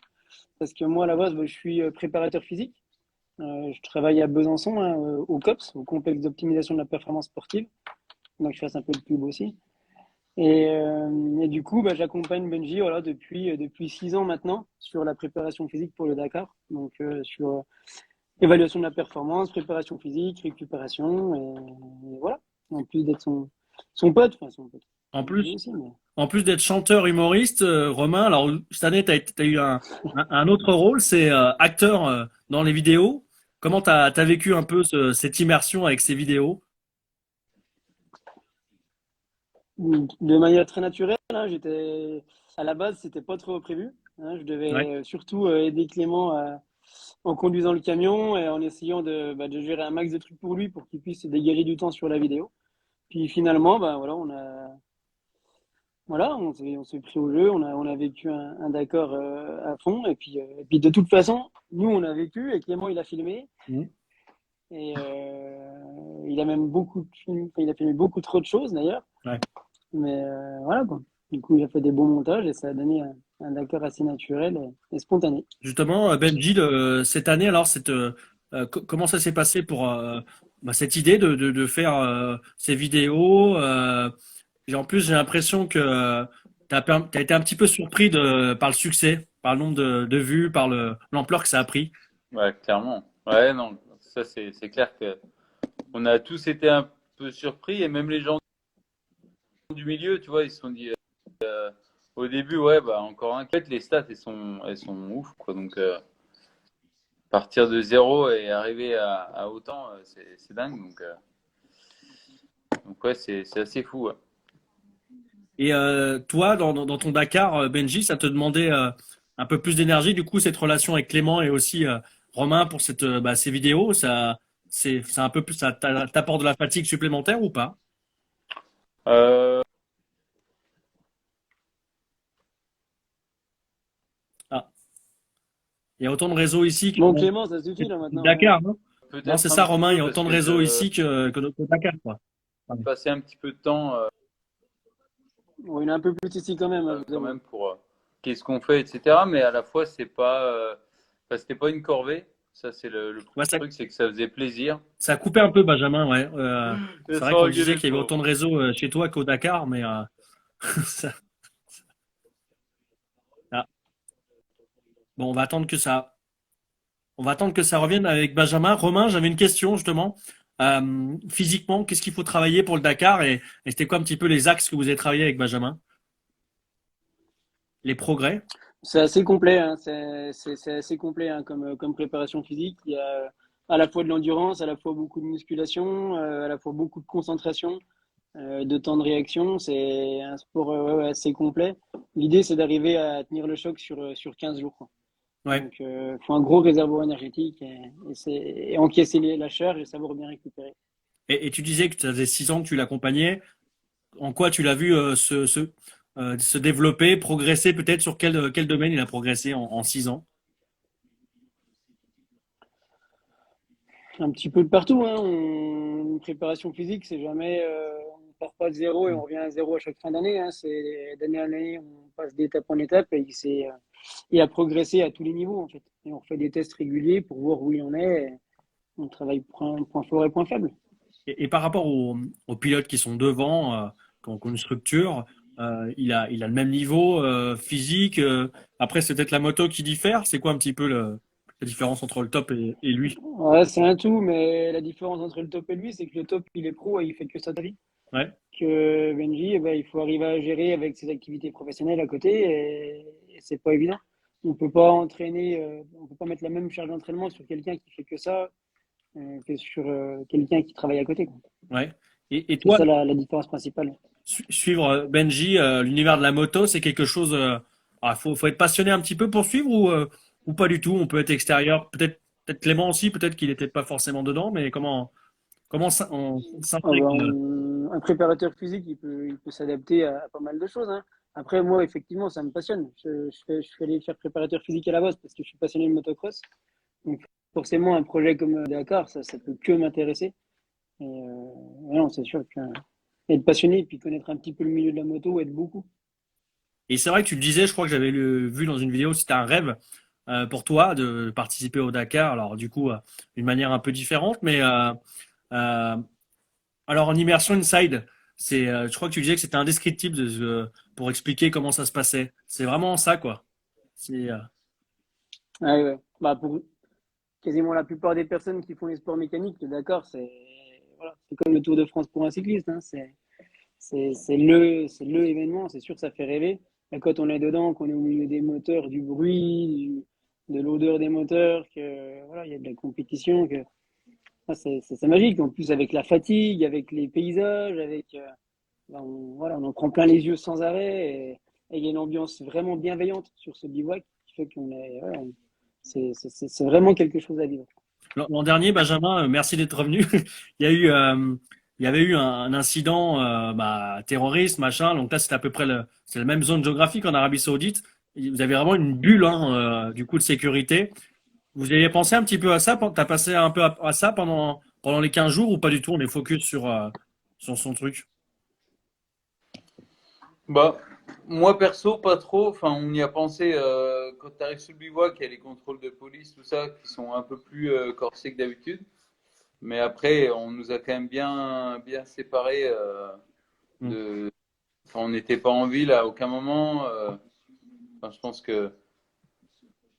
Parce que moi à la base, bah, je suis préparateur physique. Je travaille à Besançon, hein, au COPS, au complexe d'optimisation de la performance sportive. Donc je fasse un peu de pub aussi. Et du coup, bah, j'accompagne Benji voilà, depuis 6 ans maintenant sur la préparation physique pour le Dakar. Donc sur évaluation de la performance, préparation physique, récupération, et voilà. En plus d'être son pote, enfin son pote, En lui plus, aussi, mais en plus d'être chanteur humoriste, Romain, alors cette année, tu as eu un autre rôle, c'est acteur dans les vidéos. Comment t'as vécu un peu cette immersion avec ces vidéos? de manière très naturelle, hein, à la base, c'était pas trop prévu. Hein, je Ouais. devais surtout aider Clément en conduisant le camion et en essayant de gérer un max de trucs pour lui pour qu'il puisse se dégager du temps sur la vidéo. Puis finalement, bah, voilà, on s'est pris au jeu, on a vécu un Dakar à fond. Et puis de toute façon, nous, on a vécu et Clément, il a filmé. Mhm. Et il a même il a filmé beaucoup trop de choses d'ailleurs. Ouais. Mais voilà quoi. Du coup, il a fait des bons montages et ça a donné un Dakar assez naturel et spontané. Justement, Benji, cette année, alors, comment ça s'est passé pour cette idée de faire ces vidéos et en plus, j'ai l'impression que t'as été un petit peu surpris par le succès, par le nombre de vues, par l'ampleur que ça a pris. Ouais, clairement. Ouais, non, ça c'est clair que on a tous été un peu surpris et même les gens du milieu, tu vois, ils se sont dit au début, ouais, bah encore un. En fait, les stats, elles sont ouf, quoi. Donc partir de zéro et arriver à autant, c'est dingue. Donc ouais, c'est assez fou. Ouais. Et toi, dans ton Dakar, Benji, ça te demandait un peu plus d'énergie. Du coup, cette relation avec Clément et aussi Romain pour ces vidéos, c'est un peu plus, ça t'apporte de la fatigue supplémentaire ou pas? Euh, Ah, il y a autant de réseaux ici Bon, Clément, ça suffit là maintenant, hein. Dakar, non? Non, c'est Peut-être un ça, petit Romain. Il peu y a parce autant de que réseaux je ici que Dakar, quoi. Ouais. passais un petit peu de temps Bon, il est un peu plus ici quand même, hein, je vous quand avoue. même pour qu'est-ce qu'on fait, etc. Mais à la fois, c'était pas une corvée. Ça, c'est le Ouais, premier truc, c'est que ça faisait plaisir ça a coupé un peu, Benjamin, ouais. de C'est vrai qu'on disait s'engueuler le qu'il y avait pauvre. autant de réseaux chez toi qu'au Dakar, mais ça- ah. Bon, on va attendre que ça revienne avec Benjamin. Romain, j'avais une question justement. Physiquement, qu'est-ce qu'il faut travailler pour le Dakar et c'était quoi un petit peu les axes que vous avez travaillé avec Benjamin? Les progrès? C'est assez complet, hein, c'est assez complet hein, comme préparation physique. Il y a à la fois de l'endurance, à la fois beaucoup de musculation, à la fois beaucoup de concentration, de temps de réaction. C'est un sport ouais, assez complet. L'idée, c'est d'arriver à tenir le choc sur 15 jours, quoi. Ouais. Donc, faut un gros réservoir énergétique et encaisser la charge et savoir bien récupérer. Et tu disais que ça faisait 6 ans que tu l'accompagnais. En quoi tu l'as vu se développer, progresser peut-être sur quel domaine il a progressé en 6 ans? Un petit peu de partout, hein. Une préparation physique, c'est jamais, on part pas de zéro et on revient à zéro à chaque fin d'année, hein. C'est d'année en année, on passe d'étape en étape et à progresser à tous les niveaux, en fait. Et on fait des tests réguliers pour voir où il en est. Et on travaille point fort et point faible. Et par rapport aux pilotes qui sont devant, qui ont une structure, il a le même niveau physique. Après, c'est peut-être la moto qui diffère. C'est quoi un petit peu la différence entre le top et lui? Ouais, c'est un tout, mais la différence entre le top et lui, c'est que le top, il est pro et il fait que ça de vie. Ouais. Que Benji, eh ben, il faut arriver à gérer avec ses activités professionnelles à côté et c'est pas évident. On peut pas mettre la même charge d'entraînement sur quelqu'un qui fait que ça que sur quelqu'un qui travaille à côté, quoi. Ouais. Et C'est toi, ça la différence principale. suivre Benji, l'univers de la moto, c'est quelque chose. Faut être passionné un petit peu pour suivre ou pas du tout. On peut être extérieur. Peut-être Clément aussi. Peut-être qu'il n'était pas forcément dedans. Mais comment on Ah ben, s'intègre? un préparateur physique, il peut s'adapter à pas mal de choses, hein. Après, moi, effectivement, ça me passionne. Je suis allé faire préparateur physique à la base parce que je suis passionné de motocross. Donc, forcément un projet comme Dakar, ça peut que m'intéresser. Et non, c'est sûr que être passionné et puis connaître un petit peu le milieu de la moto aide beaucoup. Et c'est vrai que tu le disais, je crois que j'avais vu dans une vidéo, c'était un rêve pour toi de participer au Dakar. Alors du coup, d'une manière un peu différente, mais euh, alors en immersion inside, je crois que tu disais que c'était indescriptible pour expliquer comment ça se passait. C'est vraiment ça, quoi. C'est, Ouais, ouais. Bah, pour quasiment la plupart des personnes qui font les sports mécaniques, d'accord, voilà, c'est comme le Tour de France pour un cycliste. Hein, c'est le événement. C'est sûr que ça fait rêver. Mais quand on est dedans, qu'on est au milieu des moteurs, du bruit, de l'odeur des moteurs, que voilà, il y a de la compétition, que c'est magique. En plus, avec la fatigue, avec les paysages, ben, voilà, on en prend plein les yeux sans arrêt. Et il y a une ambiance vraiment bienveillante sur ce bivouac qui fait qu'on est, voilà, c'est vraiment quelque chose à vivre. L'an dernier, Benjamin, merci d'être revenu. Il y a eu, il y avait eu un incident, terroriste, machin. Donc là, c'était à peu près c'est la même zone géographique en Arabie Saoudite. Et vous avez vraiment une bulle, hein, du coup, de sécurité. Vous avez pensé un petit peu à ça? T'as passé un peu à ça pendant les 15 jours ou pas du tout? On est focus sur son truc. Bah, moi perso, pas trop. Enfin, on y a pensé quand tu arrives sous le bivouac, il y a les contrôles de police, tout ça, qui sont un peu plus corsés que d'habitude. Mais après, on nous a quand même bien séparés Hmm. de. Enfin, on n'était pas en ville à aucun moment. Enfin, je pense que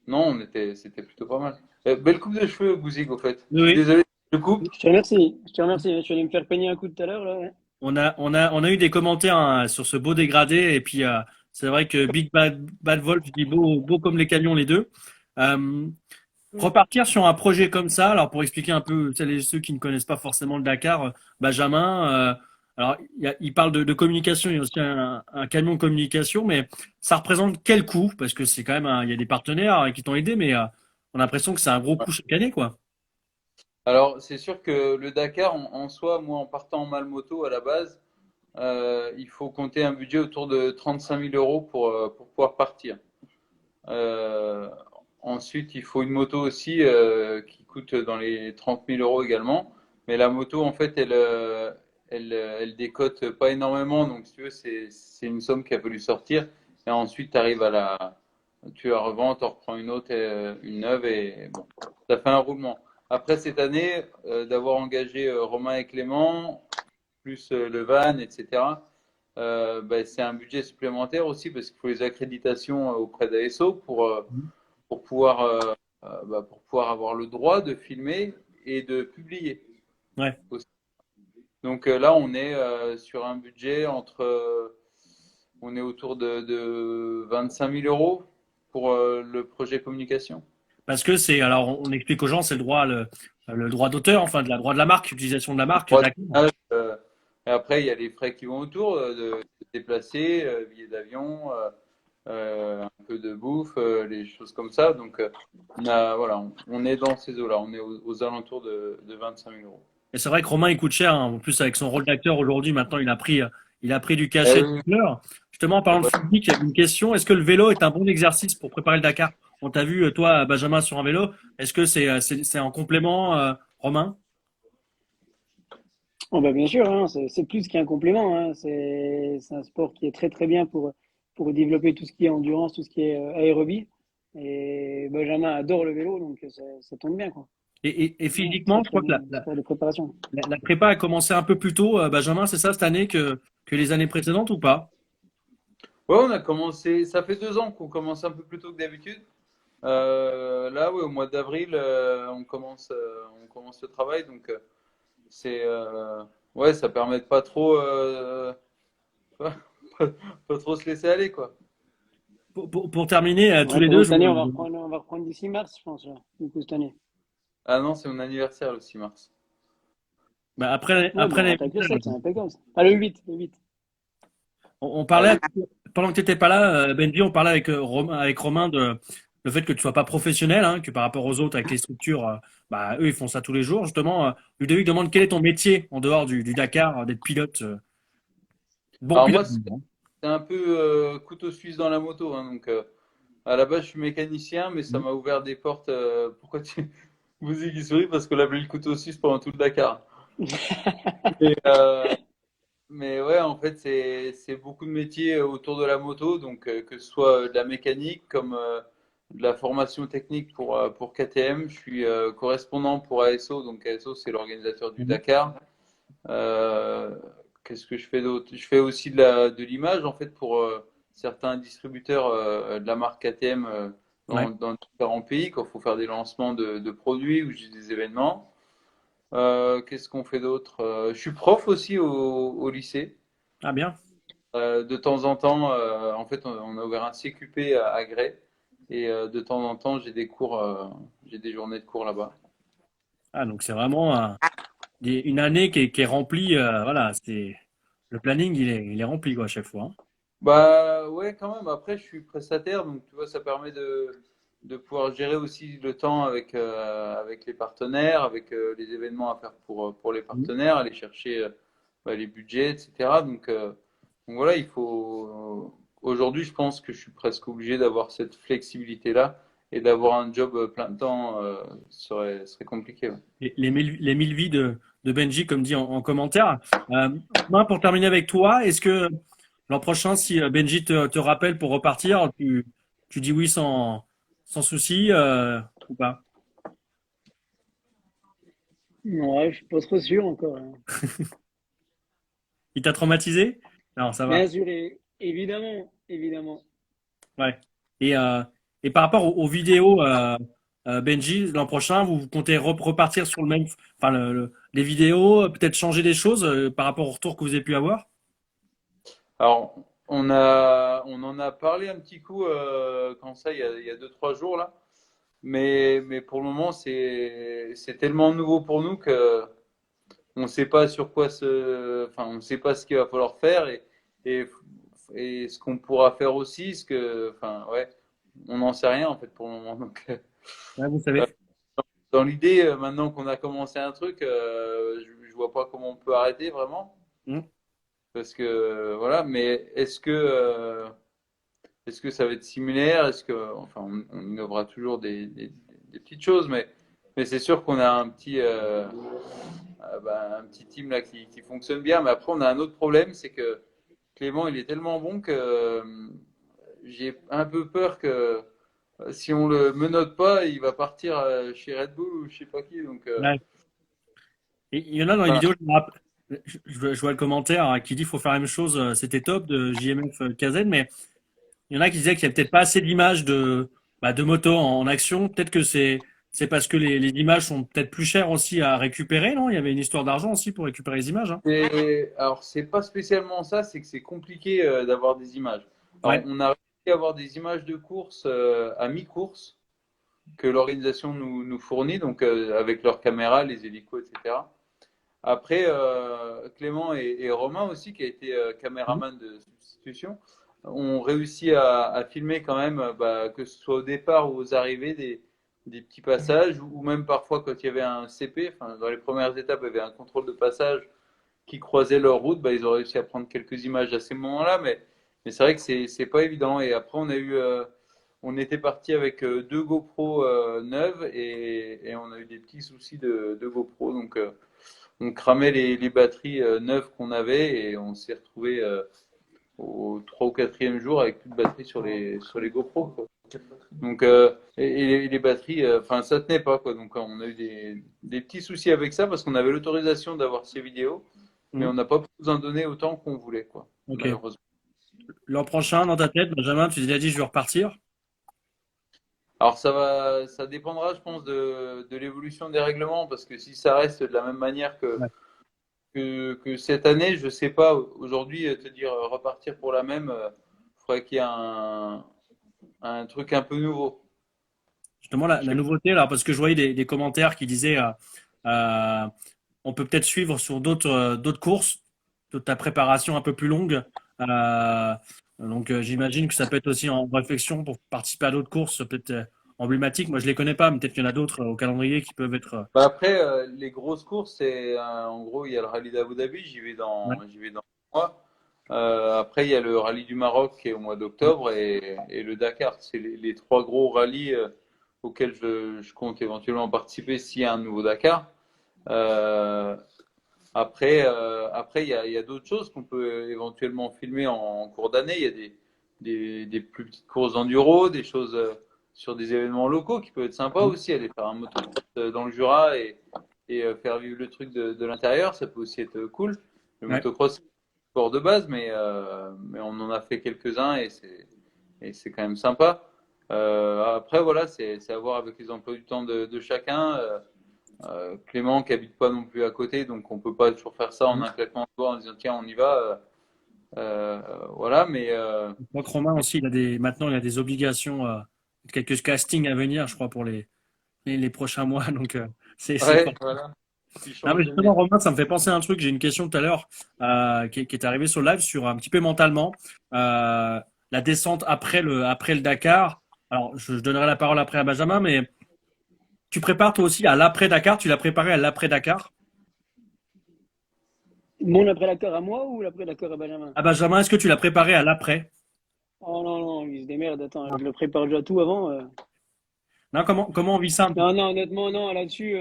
non, c'était plutôt pas mal. Belle coupe de cheveux, Bouzig, au fait. Oui, Je suis oui. désolé, je coupe. Je te remercie. Je te remercie. Je suis allé me faire peigner un coup tout à l'heure, là. Ouais. On a eu des commentaires, hein, sur ce beau dégradé et puis c'est vrai que Big Bad Wolf dit beau comme les camions les deux. Euh, Repartir sur un projet comme ça, alors pour expliquer un peu celles et ceux qui ne connaissent pas forcément le Dakar, Benjamin, alors il parle de communication, il y a aussi un camion de communication, mais ça représente quel coût? Parce que c'est quand même il y a des partenaires qui t'ont aidé, mais on a l'impression que c'est un gros coût chaque année, quoi. Alors, c'est sûr que le Dakar, en soi, moi, en partant en Malmoto à la base, il faut compter un budget autour de 35 000 euros pour pouvoir partir. Euh, Ensuite, il faut une moto aussi qui coûte dans les 30 000 euros également. Mais la moto, en fait, elle décote pas énormément. Donc, si tu veux, c'est une somme qui a fallu sortir. Et ensuite, tu la revends, tu en reprends une autre, une neuve, et bon, ça fait un roulement. Après cette année, d'avoir engagé Romain et Clément, plus le van, etc., ben, c'est un budget supplémentaire aussi parce qu'il faut les accréditations auprès d'ASO pour pouvoir, pour pouvoir avoir le droit de filmer et de publier Ouais. aussi. Donc là, on est sur un budget on est autour de 25 000 euros pour le projet communication. Parce que alors on explique aux gens, c'est le droit d'auteur, enfin de la droit de la marque, utilisation de la marque, Droit Dakar. d'image, et après, il y a les frais qui vont autour de se déplacer, billets d'avion, un peu de bouffe, les choses comme ça. Donc, voilà, on est dans ces eaux-là. On est aux alentours de 25 000 euros. Et c'est vrai que Romain il coûte cher, hein. En plus avec son rôle d'acteur aujourd'hui, maintenant il a pris du Eh cachet de oui, fleur. Justement, en parlant de physique, une question, est-ce que le vélo est un bon exercice pour préparer le Dakar? On t'a vu, toi, Benjamin, sur un vélo. Est-ce que c'est en complément, Romain? Oh, bah, bien sûr, hein, c'est plus qu'un complément. Hein. C'est un sport qui est très très bien pour développer tout ce qui est endurance, tout ce qui est aérobie. Et Benjamin adore le vélo, donc ça tombe bien, quoi. Et Ouais, physiquement, très je très crois que bon sport de préparation. la prépa a commencé un peu plus tôt, Benjamin, c'est ça, cette année que les années précédentes ou pas? ouais, on a commencé, ça fait 2 ans qu'on commence un peu plus tôt que d'habitude. Là, ouais, au mois d'avril, on commence le travail, donc ouais, ça permet de pas trop, pas, pas trop se laisser aller, quoi. Pour terminer, tous Ouais, les pour nous, deux, cette année, on va reprendre d'ici mars, je pense, là, du coup, cette année. Ah non, c'est mon anniversaire le 6 mars. après, Ouais, après bon, on attaque le 7, c'est impeccable. Ah, le 8, le 8. on Ah parlait, oui. pendant que tu n'étais pas là, Benji, on parlait avec Romain de le fait que tu sois pas professionnel, hein, que par rapport aux autres, avec les structures, eux, ils font ça tous les jours. Justement, Ludovic demande quel est ton métier en dehors du Dakar, d'être pilote, bon Alors pilote. moi, c'est un peu couteau suisse dans la moto, hein, donc à la base, je suis mécanicien, mais ça m'a ouvert des portes. Bouzy qui sourit parce qu'on appelé le couteau suisse pendant tout le Dakar. Et, euh, mais ouais, en fait, c'est beaucoup de métiers autour de la moto, donc que ce soit de la mécanique comme de la formation technique pour KTM. Je suis correspondant pour ASO, donc ASO, c'est l'organisateur du Mhm. Dakar. Euh, Qu'est-ce que je fais d'autre? Je fais aussi de l'image en fait pour certains distributeurs de la marque KTM Ouais. dans différents pays quand il faut faire des lancements de produits ou juste des événements. Qu'est-ce qu'on fait d'autre? Je suis prof aussi au lycée. Ah bien. De temps en temps, en fait, on a ouvert un CQP à Grès et de temps en temps, j'ai des cours, j'ai des journées de cours là-bas. Ah donc c'est vraiment une année qui est remplie. Voilà, c'est le planning, il est rempli quoi à chaque fois, hein. Bah ouais, quand même. Après, je suis prestataire, donc tu vois, ça permet de pouvoir gérer aussi le temps avec les partenaires, avec les événements à faire pour les Mhm. partenaires, aller chercher bah, les budgets, etc. Donc voilà, il faut. Aujourd'hui, je pense que je suis presque obligé d'avoir cette flexibilité-là et d'avoir un job plein temps serait compliqué. Ouais. Les mille vies de Benji, comme dit en commentaire. Euh, Moi, pour terminer avec toi, est-ce que l'an prochain, si Benji te rappelle pour repartir, tu dis oui sans souci ou pas? Ouais, je suis pas trop sûr encore, hein. Il t'a traumatisé? Non, ça va. Bien sûr, évidemment, évidemment. Ouais. Et, euh, et par rapport aux vidéos, Benji, l'an prochain, vous comptez repartir sur le même, enfin, les vidéos, peut-être changer des choses par rapport au retour que vous avez pu avoir? Alors, on en a parlé un petit coup quand ça, il y a 2, 3 jours là. Mais pour le moment, c'est tellement nouveau pour nous que on ne sait pas sur quoi enfin, on ne sait pas ce qu'il va falloir faire et, et ce qu'on pourra faire aussi, enfin, ouais, on n'en sait rien en fait pour le moment. Donc, Ouais, vous savez. dans l'idée, maintenant qu'on a commencé un truc, je vois pas comment on peut arrêter vraiment, Hmm. parce que voilà. Mais est-ce que ça va être similaire? Enfin, on innovera toujours des petites choses, mais c'est sûr qu'on a un petit team là qui fonctionne bien. Mais après, on a un autre problème, c'est que Clément, il est tellement bon que j'ai un peu peur que si on le menotte pas, il va partir chez Red Bull ou je sais pas qui. Ouais. Et il y en a dans les Voilà. vidéos, je vois le commentaire qui dit qu'il faut faire la même chose, c'était top de JMF KZ, mais il y en a qui disaient qu'il n'y a peut-être pas assez d'images de motos en action. Peut-être que c'est parce que les images sont peut-être plus chères aussi à récupérer, non? Il y avait une histoire d'argent aussi pour récupérer les images, hein. Alors, c'est pas spécialement ça, c'est que c'est compliqué d'avoir des images. Alors, Ouais. on a réussi à avoir des images de course à mi-course que l'organisation nous fournit, donc avec leurs caméras, les hélicos, etc. Après, Clément et Romain aussi, qui a été Mhm. caméraman de substitution, ont réussi à filmer quand même, bah, que ce soit au départ ou aux arrivées, des petits passages, ou même parfois quand il y avait un CP, enfin, dans les premières étapes, il y avait un contrôle de passage qui croisaient leur route, bah, ils ont réussi à prendre quelques images à ces moments-là, mais c'est vrai que c'est pas évident. Et après, on était parti avec 2 GoPro neuves et on a eu des petits soucis de GoPro, donc on cramait les batteries neuves qu'on avait et on s'est retrouvé au 3 ou 4e jour avec plus de batterie sur les GoPro, quoi. Donc, et les batteries, enfin, ça tenait pas, quoi. Donc, on a eu des petits soucis avec ça parce qu'on avait l'autorisation d'avoir ces vidéos, mais on Mhm. n'a pas pu nous en donner autant qu'on voulait, quoi, Ok. malheureusement. L'an prochain, dans ta tête, Benjamin, tu t'es déjà dit, je vais repartir. Alors, ça dépendra, je pense, de l'évolution des règlements parce que si ça reste de la même manière Ouais. que cette année, je sais pas, aujourd'hui, te dire repartir pour la même, il faudrait qu'il y ait un truc un peu nouveau. Justement, Je la sais nouveauté, là, parce que je voyais des commentaires qui disaient, euh, on peut peut-être suivre sur d'autres courses, de ta préparation un peu plus longue. Euh, donc, j'imagine que ça peut être aussi en réflexion pour participer à d'autres courses, peut-être emblématiques. Moi, je les connais pas, mais peut-être qu'il y en a d'autres au calendrier qui peuvent être. Bah après, les grosses courses, en gros, il y a le rallye d'Abu Dhabi, Ouais. j'y vais dans un mois. Après, il y a le rallye du Maroc qui est au mois d'octobre et le Dakar. C'est les 3 gros rallyes auquel je compte éventuellement participer s'il y a un nouveau Dakar. Après, il y a d'autres choses qu'on peut éventuellement filmer en cours d'année. Il y a des plus petites courses enduro, des choses sur des événements locaux qui peuvent être sympas aussi. Aller faire un motocross dans le Jura et faire vivre le truc de l'intérieur, ça peut aussi être cool. Le Ouais. motocross, c'est un sport de base, mais on en a fait quelques-uns et c'est quand même sympa. Après, voilà, c'est à voir avec les emplois du temps de chacun. Clément qui habite pas non plus à côté, donc on peut pas toujours faire ça en un claquement de doigts en disant tiens on y va. Voilà, mais Je crois que Romain aussi, maintenant, il a des obligations, quelques castings à venir, je crois, pour les prochains mois. Donc, c'est ouais, fort. voilà. Tu Ah, changes mais de justement, métier. Romain, ça me fait penser à un truc. J'ai une question tout à l'heure qui est arrivée sur le live sur un petit peu mentalement. La descente après le Dakar. Alors, je donnerai la parole après à Benjamin, mais tu prépares toi aussi à l'après-Dakar. Tu l'as préparé à l'après-Dakar. Mon après-Dakar à moi ou l'après-Dakar à Benjamin? À Benjamin, est-ce que tu l'as préparé à l'après? Oh non, non, il se démerde, attends, je le prépare déjà tout avant. Non, comment on vit ça un peu? Non, non, honnêtement, non, là-dessus,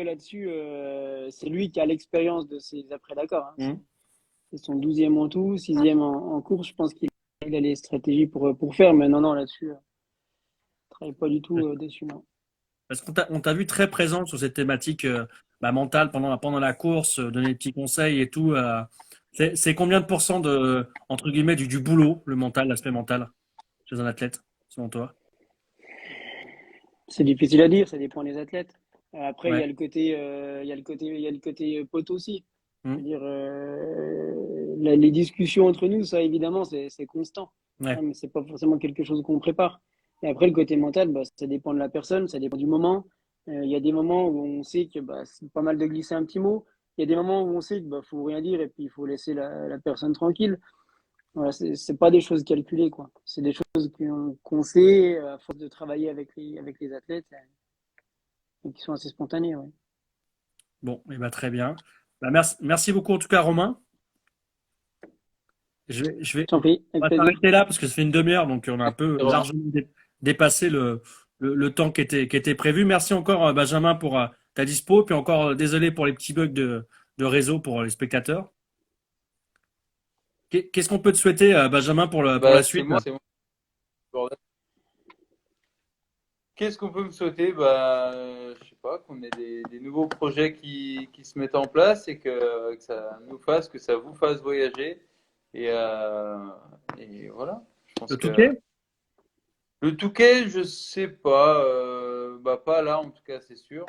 c'est lui qui a l'expérience de ces après-Dakar, hein. Mhm. C'est son 12e en tout, 6e en course. Je pense qu'il a les stratégies pour faire, mais non, non, là-dessus, je travaille pas du tout dessus, non. Parce on t'a vu très présent sur cette thématique mentale pendant la course, donner des petits conseils et tout. C'est combien de pourcents entre guillemets, du boulot, le mental, l'aspect mental, chez un athlète, selon toi? C'est difficile à dire, ça dépend des athlètes. Après, il y Ouais. a le côté, il y a le côté pote aussi. Je Hmm. veux dire, les discussions entre nous, ça évidemment, c'est constant. Ouais. Hein, mais c'est pas forcément quelque chose qu'on prépare. Et après, le côté mental, bah, ça dépend de la personne, ça dépend du moment. Il y a des moments où on sait que bah, c'est pas mal de glisser un petit mot. Il y a des moments où on sait que bah, faut rien dire et puis il faut laisser la personne tranquille. Voilà, c'est pas des choses calculées, quoi. C'est des choses qu'on sait à force de travailler avec les athlètes et qui sont assez spontanées, ouais. Bon, et ben très bien. Bah, merci beaucoup en tout cas, Romain. T'en prie, On avec va plaisir. s'arrêter là parce que ça fait une demi-heure, donc on a un peu Romain. largement dépassé le temps qui était prévu. Merci encore, Benjamin, pour ta dispo. Puis encore, désolé pour les petits bugs de réseau pour les spectateurs. Qu'est-ce qu'on peut te souhaiter, Benjamin, pour la Bah, c'est suite? moi, c'est moi. Bordel. Qu'est-ce qu'on peut me souhaiter? Bah, je sais pas, qu'on ait des nouveaux projets qui se mettent en place et que ça nous fasse, que ça vous fasse voyager. Et, euh, et voilà. Je pense Le que Touquet? le Touquet, je sais pas, bah pas là en tout cas, c'est sûr.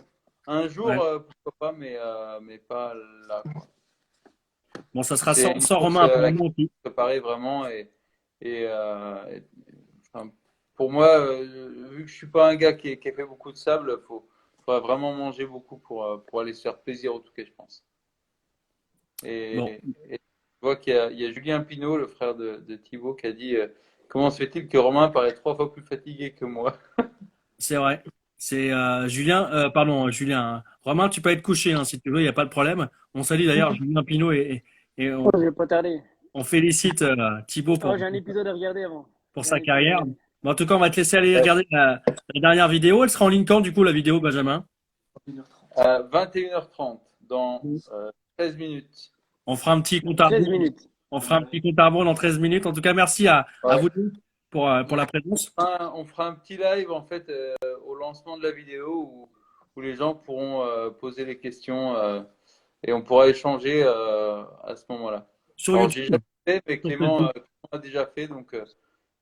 Un jour, Ouais. pourquoi pas, mais pas là, quoi. Bon, ça sera C'est une sans course Romain à laquelle apparemment aussi. je préparais vraiment et enfin, pour moi, vu que je suis pas un gars qui a fait beaucoup de sable, faudrait vraiment manger beaucoup pour aller se faire plaisir au Touquet, je pense. Bon, Et je vois il y a Julien Pinault, le frère de Thibaut, qui a dit comment se fait-il que Romain paraît 3 fois plus fatigué que moi? c'est vrai. C'est Julien. Hein. Romain, tu peux être couché hein, si tu veux, il n'y a pas de problème. On salue d'ailleurs Julien Pinot et Oh, je vais pas tarder. on félicite Thibaut Oh, j'ai un épisode à regarder avant. pour J'ai un sa épisode à carrière. regarder. Bon, en tout cas, on va te laisser aller regarder la dernière vidéo. Elle sera en ligne quand, du coup, la vidéo, Benjamin? À 21h30, dans 13 minutes. On fera un petit compte à 13 rebours. minutes. On fera un petit compte à rebours dans 13 minutes. En tout cas, merci à Ouais. vous deux pour la présence. On fera un petit live en fait au lancement de la vidéo où les gens pourront poser les questions et on pourra échanger à ce moment-là. Sur Alors j'ai YouTube. jamais fait, mais Sur Clément Facebook. a déjà fait, donc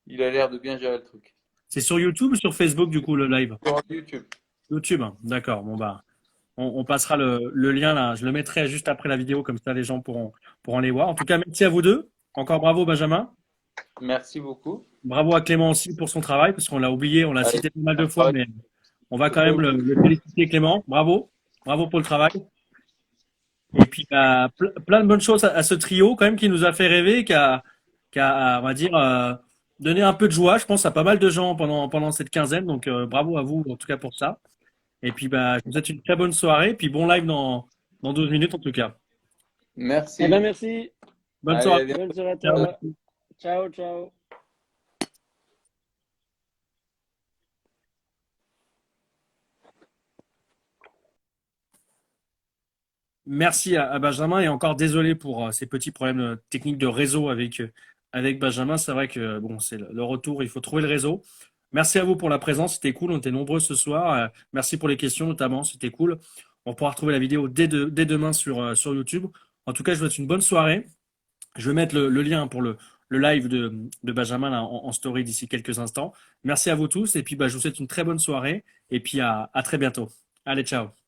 il a l'air de bien gérer le truc. C'est sur YouTube ou sur Facebook, du coup, le live? Sur YouTube. YouTube. Hein. D'accord. Bon, bah, on passera le lien là. Je le mettrai juste après la vidéo, comme ça les gens pourront les voir. En tout cas, merci à vous deux. Encore bravo, Benjamin. Merci beaucoup. Bravo à Clément aussi pour son travail, parce qu'on l'a oublié, on l'a Allez, cité pas mal de fois, mais on va quand même le féliciter, Clément. Bravo. Bravo pour le travail. Et puis, bah, plein de bonnes choses à ce trio, quand même, qui nous a fait rêver, on va dire, donné un peu de joie, je pense, à pas mal de gens pendant cette quinzaine. Donc, bravo à vous, en tout cas, pour ça. Et puis, bah, je vous souhaite une très bonne soirée. Puis, bon live dans 12 minutes, en tout cas. Merci. Eh ben, merci. Bonne Allez, soirée. à bientôt. Bonne soirée à Ciao. toi. Ciao, ciao. merci à Benjamin et encore désolé pour ces petits problèmes techniques de réseau avec Benjamin. C'est vrai que bon, c'est le retour, il faut trouver le réseau. Merci à vous pour la présence, c'était cool, on était nombreux ce soir. Merci pour les questions notamment, c'était cool. On pourra retrouver la vidéo dès demain sur YouTube. En tout cas, je vous souhaite une bonne soirée. Je vais mettre le lien pour le live de Benjamin là, en story d'ici quelques instants. Merci à vous tous et puis bah, je vous souhaite une très bonne soirée et puis à très bientôt. Allez, ciao.